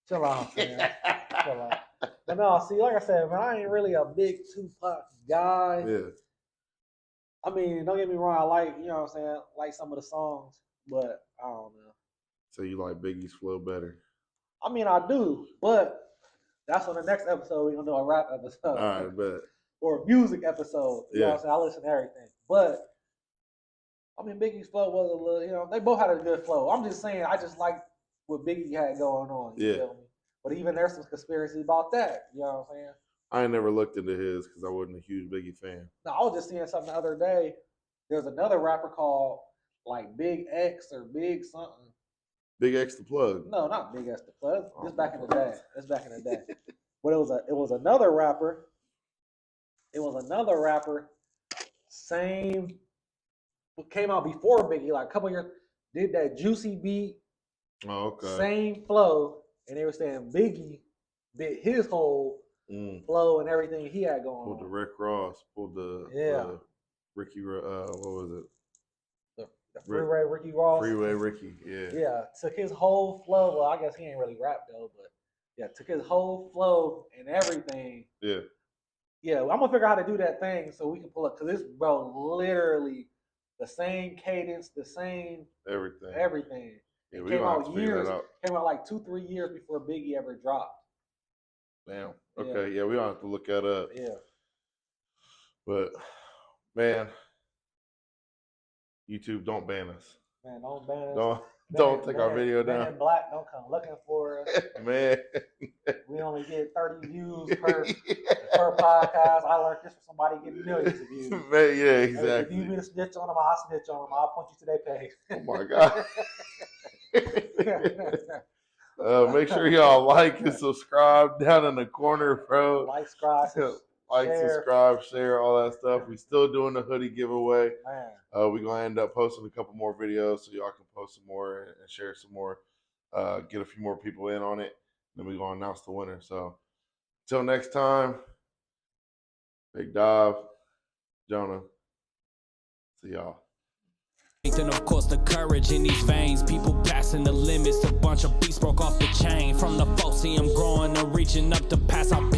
Chill out, man. Chill out. But no, see, like I said, man, I ain't really a big Tupac guy. Yeah. I mean, don't get me wrong, I like, you know what I'm saying, like some of the songs, but I don't know. So you like Biggie's flow better? I mean, I do, but that's on the next episode. We're gonna do a rap episode. All right, bet. Or a music episode. You know what I'm saying? I listen to everything. But I mean, Biggie's flow was a little, you know, they both had a good flow. I'm just saying, I just like what Biggie had going on. You feel me? But even there's some conspiracy about that. You know what I'm saying? I ain't never looked into his because I wasn't a huge Biggie fan. No, I was just seeing something the other day. There's another rapper called like Big X or Big something. Big X the Plug. No, not Big X the Plug. This back in the day. It's back in the day. But it was another rapper. It was another rapper. Same. Came out before Biggie, like a couple years. Did that Juicy beat. Oh, okay. Same flow, and they were saying Biggie bit his whole flow and everything he had going pulled on. the Rick Ross. Pulled the Ricky. What was it? The Freeway Ricky Ross. Freeway Ricky, yeah. Yeah, took his whole flow. Well, I guess he ain't really rap though, but yeah, took his whole flow and everything. Yeah. Yeah, I'm gonna figure out how to do that thing so we can pull up, because this bro literally the same cadence, the same everything. Yeah, we gonna have to figure that out. Came out like 2-3 years before Biggie ever dropped. Damn. Okay, yeah, we gonna have to look that up. Yeah. But man, YouTube, don't ban us. Man, don't ban us. Don't take our video down. Man Black, don't come looking for us. Man. We only get 30 views per podcast. I learned this from somebody getting millions of views. Man, yeah, exactly. If you need me to snitch on them, I'll snitch on them. I'll point you to their page. Oh my God. Make sure y'all like and subscribe down in the corner, bro. Like, subscribe, share, all that stuff. We still doing the hoodie giveaway. Man. We're gonna end up posting a couple more videos so y'all can post some more and share some more. Get a few more people in on it. Then we're gonna announce the winner. So until next time, big Dav, Jonah. See y'all. And of course the courage in these veins, people passing the limits, a bunch of beasts broke off the chain. From the folks, see them growing and reaching up to pass out